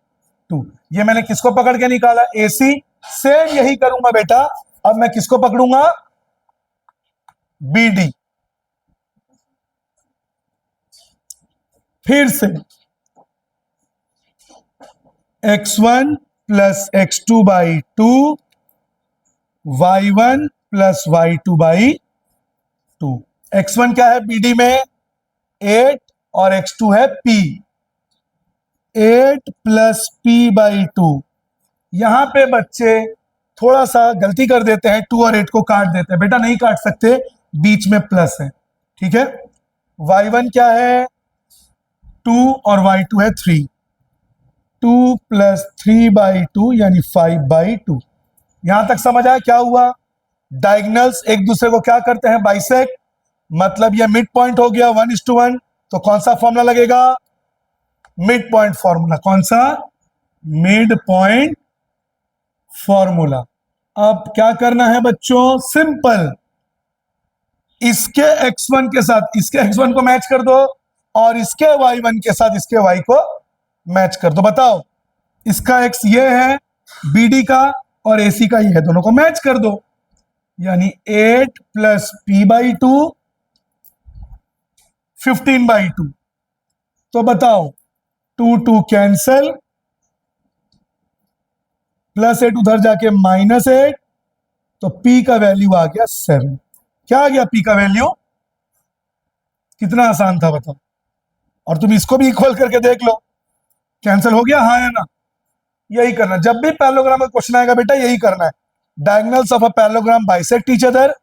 2। ये मैंने किसको पकड़ के निकाला, AC। सेम यही करूंगा बेटा अब मैं किसको पकड़ूंगा? BD। फिर से x1 plus x2 by 2, y1 plus y2 by 2। x1 क्या है BD में? 8 और x2 है P। 8 plus P by 2। यहां पे बच्चे थोड़ा सा गलती कर देते हैं, 2 और 8 को काट देते हैं। बेटा नहीं काट सकते, बीच में प्लस है, ठीक है। y1 क्या है? 2 और y2 है 3। 2 प्लस 3 बाई 2 यानी 5 बाई 2। यहां तक समझ आया क्या हुआ? डायगनल्स एक दूसरे को क्या करते हैं? बाइसेक्ट। मतलब यह मिड पॉइंट हो गया 1:1। तो कौन सा फॉर्मूला लगेगा? Mid point formula. कौन सा? Mid point formula. अब क्या करना है बच्चों? सिंपल, इसके x1 के साथ इसके x1 को मैच कर दो और इसके y1 के साथ इसके y को मैच कर दो। बताओ, इसका x ये है, BD का और AC का ये है, दोनों को मैच कर दो। यानी 8 प्लस P बाई 2, 15 बाई 2। तो बताओ, 2 2 कैंसल, प्लस 8 उधर जाके -8, तो P का वैल्यू आ गया 7। क्या आ गया P का वैल्यू? कितना आसान था बताओ। और तुम इसको भी इक्वल करके देख लो, कैंसिल हो गया, हाँ या ना? यही करना, जब भी पैरेललोग्राम का क्वेश्चन आएगा बेटा यही करना है। Diagonals of a parallelogram bisect each other,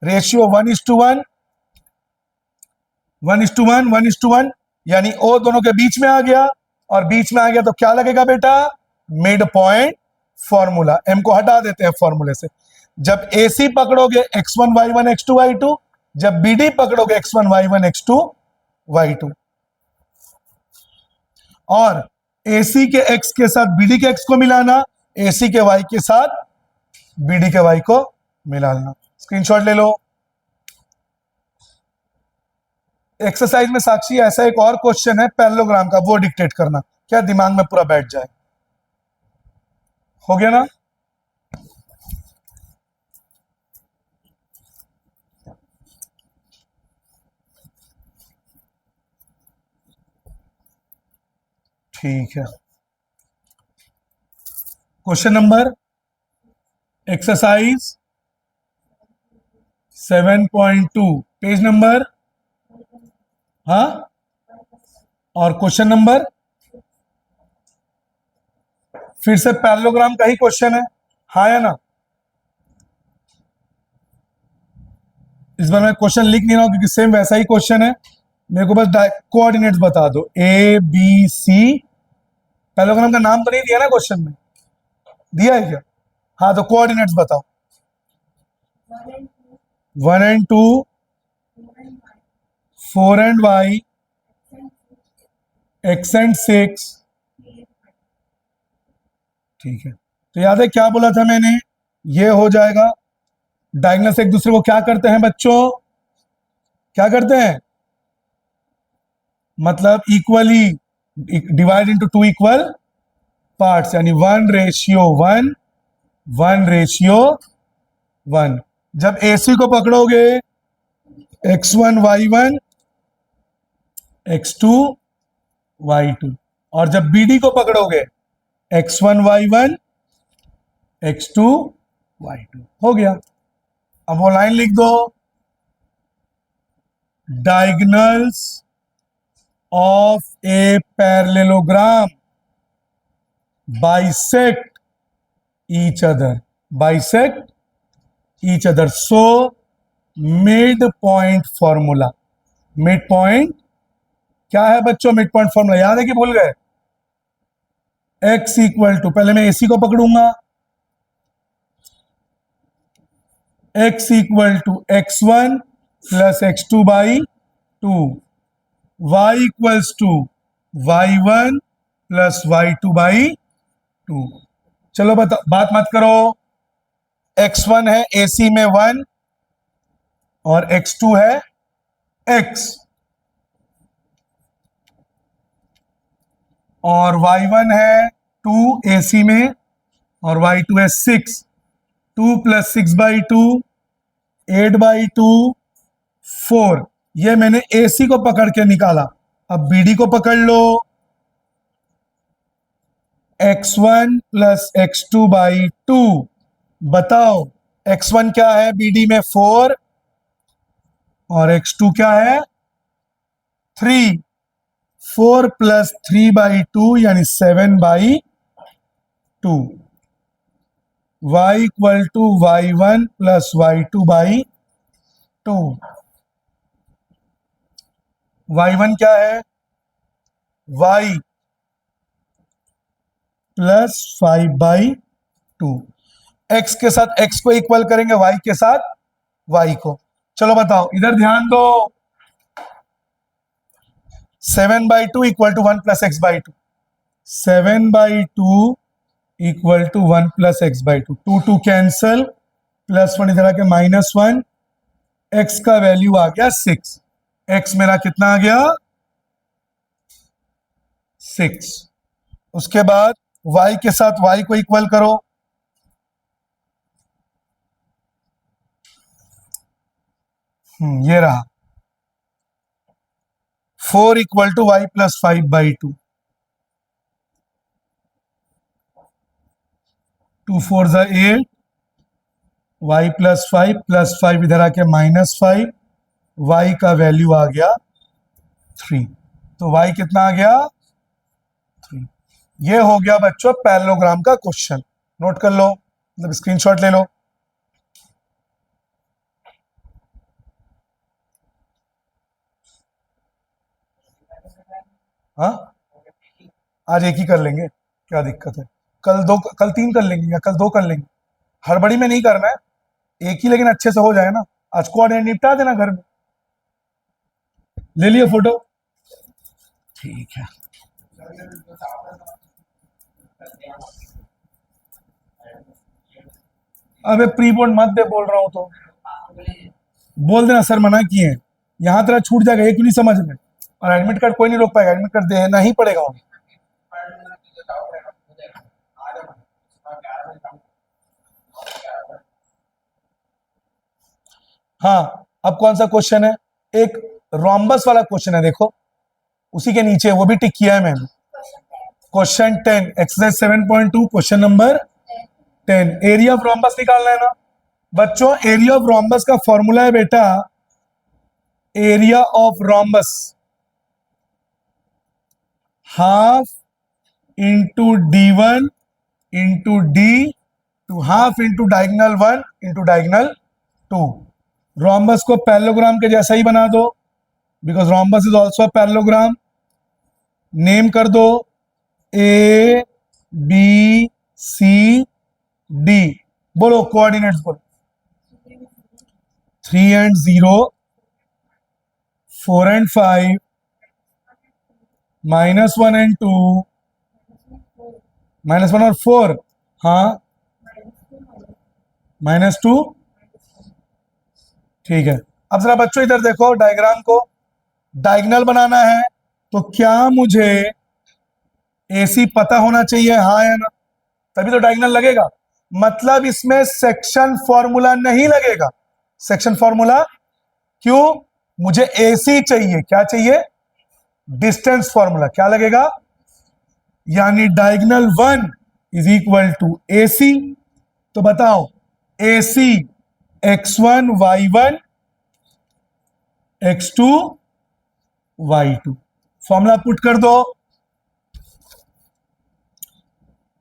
ratio 1:1, 1:1, 1:1, यानी ओ दोनों के बीच में आ गया, और बीच में आ गया तो क्या लगेगा बेटा? Mid point formula. एम को हटा देते हैं फॉर्मूले से। जब AC पकड़ोगे x1 y1 x2 y2, जब BD पकड़ोगे x1 y1 x2 y2, और AC के x के साथ BD के x को मिलाना, AC के y के साथ BD के y को मिलाना। स्क्रीनशॉट ले लो। एक्सरसाइज में साक्षी ऐसा एक और क्वेश्चन है पैरेललोग्राम का, वो डिक्टेट करना, क्या दिमाग में पूरा बैठ जाए। हो गया ना? ठीक है। Question number, exercise 7.2, page number, हाँ, और क्वेश्चन नंबर फिर से पैरेललोग्राम का ही क्वेश्चन है, हाँ या ना? इस बार मैं क्वेश्चन लिख नहीं रहा हूं क्योंकि सेम वैसा ही क्वेश्चन है। मेरे को बस कोऑर्डिनेट्स बता दो, ABC। पैरेललोग्राम का नाम तो नहीं दिया ना क्वेश्चन में? दिया है क्या? हाँ, तो कोऑर्डिनेट्स बताओ। 1 and 2, 4 and y, x and 6। ठीक है, तो याद है क्या बोला था मैंने? ये हो जाएगा। डायगोनल्स एक दूसरे को क्या करते हैं बच्चों? क्या करते हैं? मतलब equally divide into 2 equal parts, यानी 1:1, 1:1। जब AC को पकड़ोगे x1 y1 x2 y2, और जब BD को पकड़ोगे x1 y1 x2 y2। हो गया। अब वो लाइन लिख दो, diagonals of a parallelogram bisect each other, bisect each other, so mid point formula. Mid point क्या है बच्चों? मिड पॉइंट फॉर्मूला याद है कि भूल गए? x इक्वल टू, पहले मैं AC को पकड़ूंगा, x equal to x1 plus x2 by 2, y equals to y1 plus y2 by 2। चलो बता, बात मत करो। x1 है AC में 1 और x2 है x, और y1 है 2 AC में और y2 है 6। 2 प्लस 6/2, 8/2, 4। ये मैंने AC को पकड़ के निकाला। अब BD को पकड़ लो, x1 प्लस x2/2। बताओ x1 क्या है BD में? 4 और x2 क्या है? 3। 4 प्लस 3/2 यानी 7/2। y equal to y1 plus y2/2। y1 क्या है? y plus 5/2। x के साथ x को इक्वल करेंगे, y के साथ y को। चलो बताओ, इधर ध्यान दो। 7/2 इक्वल टू 1 प्लस x/2। 7/2 इक्वल टू 1 प्लस x/2। 2 2 कैंसल, +1 इधर आके -1। x का वैल्यू आ गया 6। x मेरा कितना आ गया? 6। उसके बाद y के साथ y को इक्वल करो। ये रहा 4 इक्वल टू y प्लस 5/2। 2 4 ज़ा 8, y प्लस 5 इधर आके -5। y का वैल्यू आ गया 3। तो y कितना आ गया? 3। ये हो गया बच्चों पैरेललोग्राम का क्वेश्चन। नोट कर लो, मतलब स्क्रीनशॉट ले लो। हाँ, आज एक ही कर लेंगे, क्या दिक्कत है? कल 3 कर लेंगे या कल 2 कर लेंगे। हड़बड़ी में नहीं करना है, एक ही, लेकिन अच्छे से हो जाए ना। आज कोऑर्डिनेट निपटा देना घर में। ले लियो फोटो? ठीक है। अबे प्री बोर्ड मत दे, बोल रहा हूं तो बोल देना सर मना किए हैं। यहां तेरा छूट जाएगा, एक भी नहीं समझ में। और एडमिट कार्ड कोई नहीं रोक पाएगा, एडमिट कार्ड देना ही पड़ेगा उन्हें। हाँ, अब कौन सा क्वेश्चन है? एक रोम्बस वाला क्वेश्चन है, देखो उसी के नीचे, वो भी टिक किया है मैंने। Question 10, exercise 7.2, question number 10। Area of rhombus निकालना है ना बच्चों। एरिया ऑफ रोम्बस का फॉर्मूला है बेटा, area of rhombus half into D1 into D2 half into diagonal 1 into diagonal 2। Rhombus को पैरेललोग्राम के जैसा ही बना दो, because rhombus is also parallelogram. Name कर दो A B C D। बोलो कोऑर्डिनेट्स बोलो। 3 and 0, 4 and 5, -1 and 2, -1 और 4। हाँ, -2। ठीक है। अब जरा बच्चों इधर देखो, डायग्राम को डायगोनल बनाना है तो क्या मुझे AC पता होना चाहिए, हाँ या ना? तभी तो डायगोनल लगेगा। मतलब इसमें सेक्शन फॉर्मूला नहीं लगेगा। सेक्शन फॉर्मूला क्यों? मुझे AC चाहिए। क्या चाहिए? Distance formula. क्या लगेगा? यानी diagonal 1 is equal to AC। तो बताओ AC x1 y1 x2 y2। Formula put कर दो।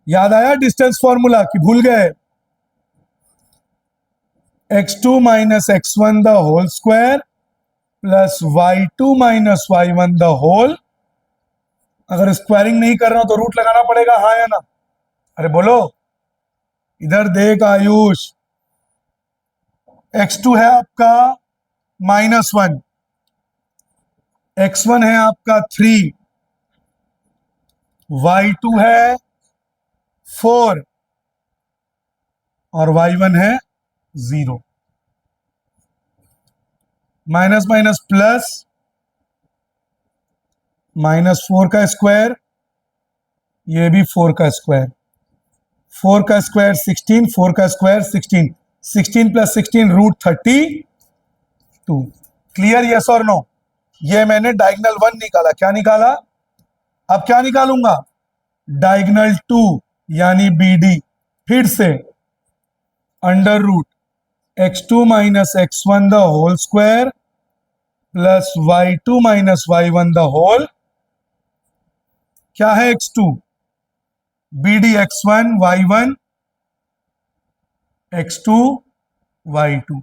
याद आया डिस्टेंस फॉर्मूला कि भूल गए? x2 minus x1 the whole square plus y2 minus y1 the whole. अगर स्क्वायरिंग नहीं कर रहा हूं तो रूट लगाना पड़ेगा, हाँ या ना? अरे बोलो, इधर देख आयुष। x2 है आपका -1, x1 है आपका 3, y2 है 4 और y1 है 0। माइनस माइनस प्लस, -4 का स्क्वायर, ये भी 4 का स्क्वायर। 4 का स्क्वायर 16, 4 का स्क्वायर 16, 16 प्लस 16 √32। क्लियर, यस और नो? ये मैंने डायगोनल 1 निकाला। क्या निकाला? अब क्या निकालूंगा? डायगोनल 2 यानी BD। फिर से under root x2 minus x1 the whole square plus y2 minus y1 the whole. क्या है x2? BD x1 y1 x2 y2।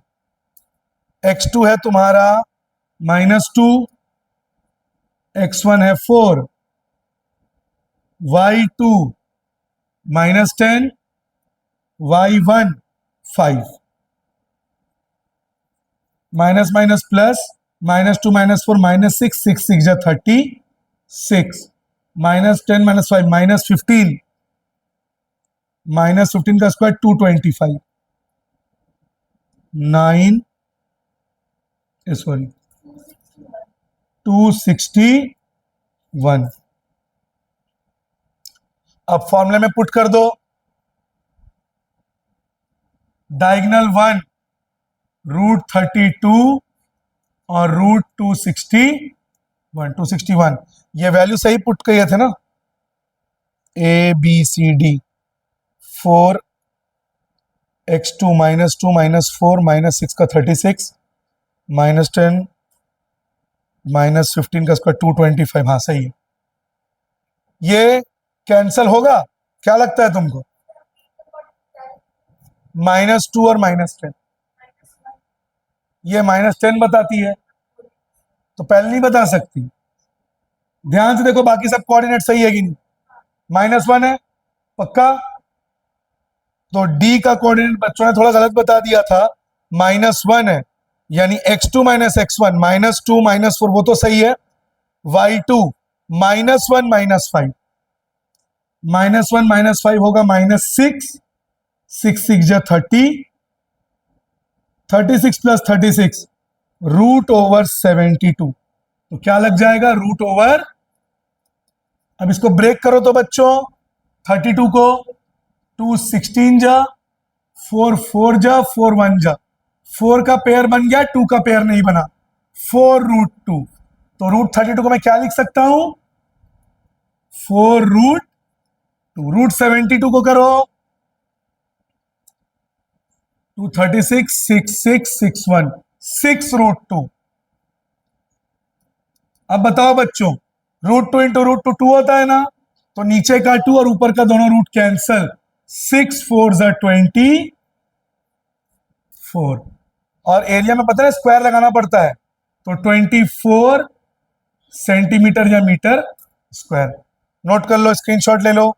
x2 है तुम्हारा -2, x1 है 4, y2 -10, y1 5। Minus minus plus, -2 -4 -6, 6 6 जा 36, -10 -5 -15, -15 का स्क्वायर 225, 9 सॉरी 261। अब फॉर्मूले में पुट कर दो। डायगोनल 1 √32 और √261। ये वैल्यू सही पुट किए थे ना? ABCD 4 x2 -2 -4 -6 का 36, -10 -15 का स्क्वायर 225। हाँ सही है। ये कैंसल होगा? क्या लगता है तुमको? -2 और -10, ये -10 बताती है, तो पहले नहीं बता सकती। ध्यान से देखो, बाकी सब कोऑर्डिनेट सही है कि नहीं? -1 है पक्का। तो D का कोऑर्डिनेट बच्चों ने थोड़ा गलत बता दिया था, -1 है, यानी x2 माइनस x1, -2 -4 वो तो सही है। y2 -1 -5, -1 -5 होगा -6, 6 6 जा 30, 36 प्लस 36 √72। तो क्या लग जाएगा? √। अब इसको ब्रेक करो तो बच्चों, 32 को 2 16 जा, 4 4 जा, 4 1 जा, 4 का पेयर बन गया, 2 का पेयर नहीं बना, 4√2। तो √32 को मैं क्या लिख सकता हूं? 4√2। √72 को करो 236 6 6 6 1, 6√2। अब बताओ बच्चों, √2 इंटू √2 2 होता है ना? तो नीचे का 2 और ऊपर का दोनों रूट कैंसल, 6 4 जा 24। और एरिया में पता है स्क्वायर लगाना पड़ता है, तो 24 सेंटीमीटर या मीटर स्क्वायर। नोट कर लो, स्क्रीनशॉट ले लो।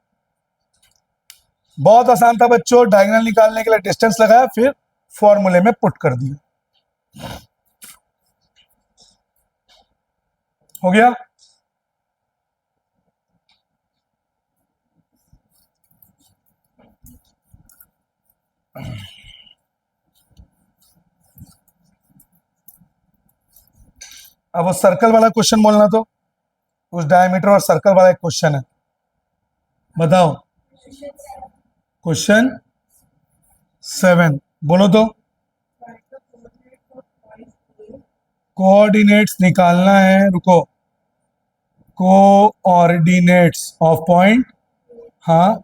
बहुत आसान था बच्चों, डायगोनल निकालने के लिए डिस्टेंस लगाया, फिर फॉर्मूले में पुट कर दिया। हो गया? अब वो सर्कल वाला क्वेश्चन बोलना, तो उस डायमीटर और सर्कल वाला एक क्वेश्चन है, बताओ। क्वेश्चन 7 बोलो तो। कोऑर्डिनेट्स निकालना है, रुको। कोऑर्डिनेट्स ऑफ पॉइंट, हाँ।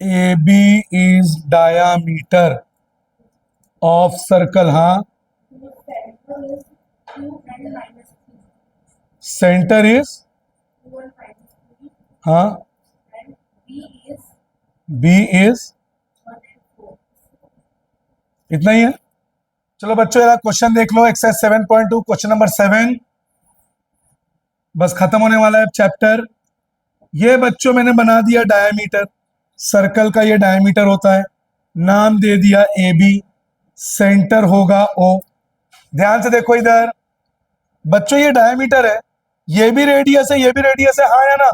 AB is diameter of circle, हाँ। सेंटर इज, हाँ। B इज, इतना ही है। चलो बच्चों जरा क्वेश्चन देख लो, एक्सरसाइज 7.2 क्वेश्चन नंबर 7। बस खत्म होने वाला है चैप्टर। ये बच्चों मैंने बना दिया डायमीटर, सर्कल का ये डायमीटर होता है, नाम दे दिया AB, सेंटर होगा O। ध्यान से देखो इधर बच्चों, ये डायमीटर है, ये भी रेडियस है, ये भी रेडियस है, हाँ या ना?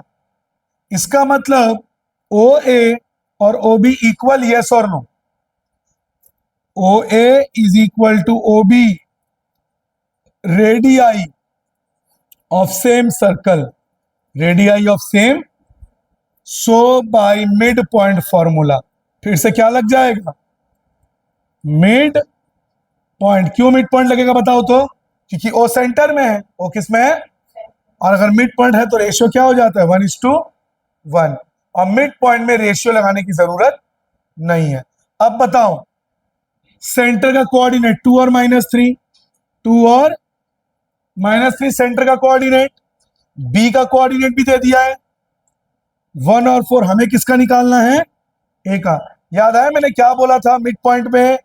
इसका मतलब OA और OB इक्वल, यस और no? OA is equal to OB, radii of same circle, radii of same so by mid point formula, फिर से क्या लग जाएगा? Mid point. क्यों मिड पॉइंट लगेगा बताओ तो? क्योंकि ओ सेंटर में है, ओ किस में है? और अगर मिड पॉइंट है तो रेशियो क्या हो जाता है? 1:1। और मिड पॉइंट में रेशियो लगाने की जरूरत नहीं है। अब बताओ सेंटर का कोऑर्डिनेट 2 और -3, 2 और -3 सेंटर का कोऑर्डिनेट। बी का कोऑर्डिनेट भी दे दिया है 1 और 4। हमें किसका निकालना है? ए का। याद आया मैंने क्या बोला था? मिड पॉइंट में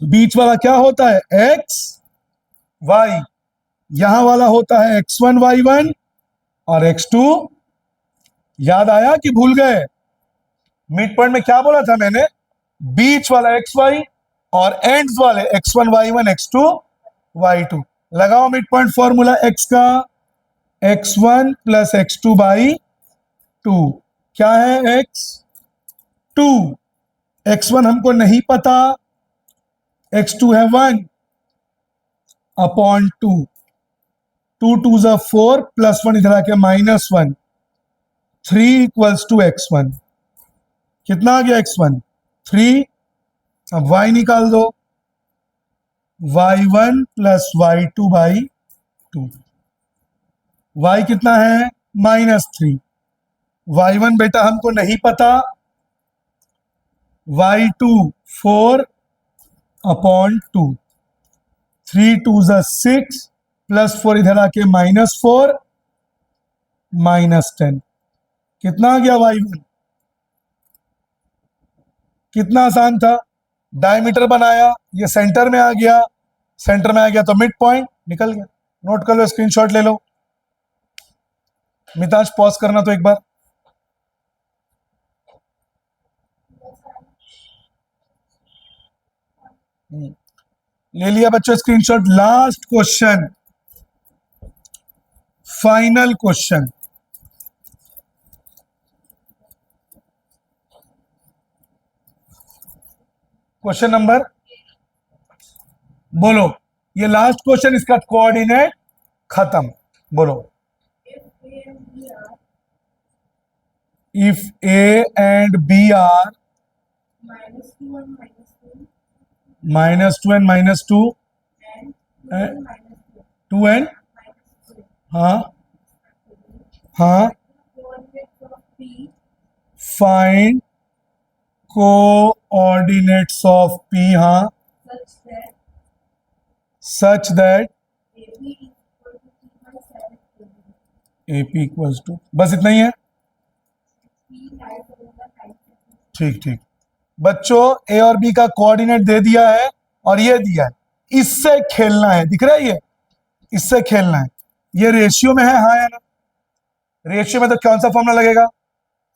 बीच वाला क्या होता है? X y. यहां वाला होता है x1 y1 और x2। याद आया कि भूल गए? मिड पॉइंट में क्या बोला था मैंने? बीच वाला एक्स वाई और एंड्स वाले x1 y1 x2 y2। लगाओ मिड पॉइंट फॉर्मूला x का, x1 प्लस x2 बाई 2। क्या है? x2। x1 हमको नहीं पता, x2 है 1 अपॉन 2। 2 2 ज़ा 4 प्लस 1 इधर आके -1। 3 इक्वल्स टू x1। कितना आ गया x1? 3। अब y निकाल दो, y1 plus y2 by 2। y कितना है? -3। y1 बेटा हमको नहीं पता, y2 4 अपॉन 2। 3 2 ज़ा 6 प्लस 4 इधर आके -4 -10। कितना आ गया y1? कितना आसान था। डायमीटर बनाया, ये सेंटर में आ गया, सेंटर में आ गया तो मिड पॉइंट निकल गया। नोट कर लो, स्क्रीनशॉट ले लो। मिताज पॉज करना तो एक बार। ले लिया बच्चों screenshot. Last question, final question. Question number बोलो। ये लास्ट क्वेश्चन, इसका कोऑर्डिनेट खत्म। बोलो। If A and B are if A and B are -2 and -2 -2 and -2 and 2 and -2 2 and -2, हाँ हाँ coordinates of P find coordinates of P. हाँ, such that such that AB is equal to 3/7 AB. AP equals to, बस इतना ही है। P lies along the line. ठीक ठीक बच्चों, ए और बी का कोऑर्डिनेट दे दिया है और ये दिया है, इससे खेलना है। दिख रहा है ये? इससे खेलना है। ये रेशियो में है, हाँ या ना? रेशियो में तो कौन सा फॉर्मूला लगेगा?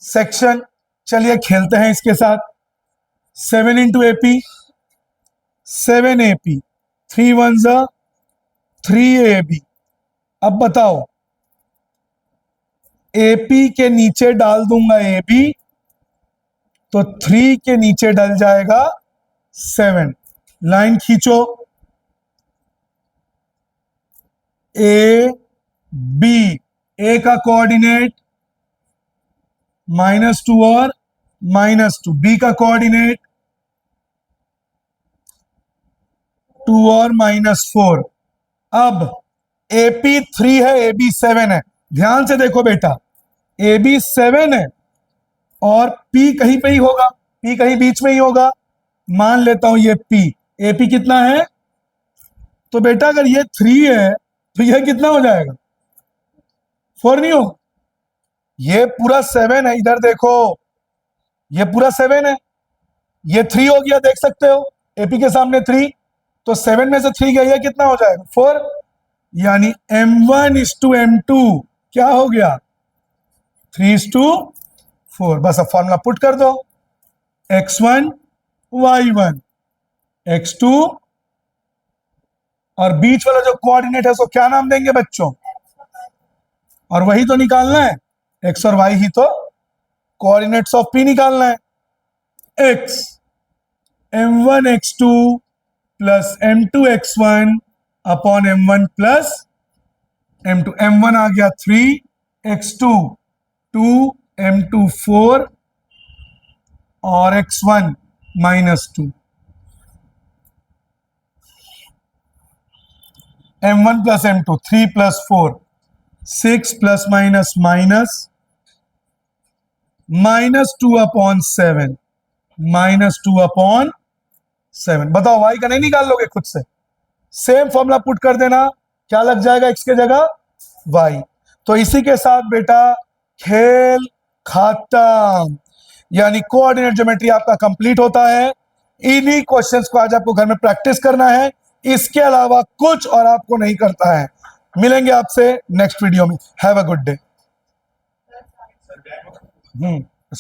सेक्शन। चलिए खेलते हैं इसके साथ। 7 इंटू एपी, 7 AP, 3 1 ज़ा 3 AB। अब बताओ, एपी के नीचे डाल दूंगा AB तो 3 के नीचे डल जाएगा 7। लाइन खींचो, ए बी। ए का कोऑर्डिनेट -2 और -2, बी का कोऑर्डिनेट 2 और -4। अब AP 3 है, AB 7 है। ध्यान से देखो बेटा, AB 7 है और P कहीं पे ही होगा, P कहीं बीच में ही होगा। मान लेता हूं ये P। AP कितना है? तो बेटा अगर ये 3 है तो यह कितना हो जाएगा? 4 नहीं हो? ये पूरा 7 है, इधर देखो, ये पूरा 7 है, ये 3 हो गया, देख सकते हो AP के सामने 3, तो 7 में से 3 गया, ये कितना हो जाएगा? 4। यानी M1:M2 क्या हो गया? 3:4। बस अब फॉर्मूला पुट कर दो, x1 y1 x2, और बीच वाला जो कोऑर्डिनेट है उसको क्या नाम देंगे बच्चों? और वही तो निकालना है, x और y ही तो कोऑर्डिनेट्स ऑफ p निकालना है। x m1 x2 plus m2 x1 upon m1 plus m2। m1 आ गया 3, x2 2, m2 4 और x1 -2, m1 plus m2 3 plus 4 6 plus minus -2 upon 7 -2 upon 7। बताओ y का नहीं निकाल लोगे खुद से, सेम फॉर्मूला पुट कर देना, क्या लग जाएगा x के जगह y। तो इसी के साथ बेटा खेल खत्म, यानी कोऑर्डिनेट ज्योमेट्री आपका कंप्लीट होता है। इन्हीं क्वेश्चंस को आज आपको घर में प्रैक्टिस करना है, इसके अलावा कुछ और आपको नहीं करता है। मिलेंगे आपसे नेक्स्ट वीडियो में। Have a good day.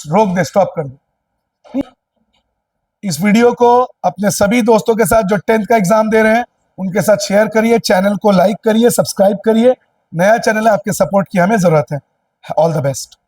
रोक दे, स्टॉप कर दे। इस वीडियो को अपने सभी दोस्तों के साथ जो 10th का एग्जाम दे रहे हैं उनके साथ शेयर करिए, चैनल को लाइक करिए, सब्सक्राइब करिए। नया चैनल है, आपके सपोर्ट की हमें जरूरत है। All the best.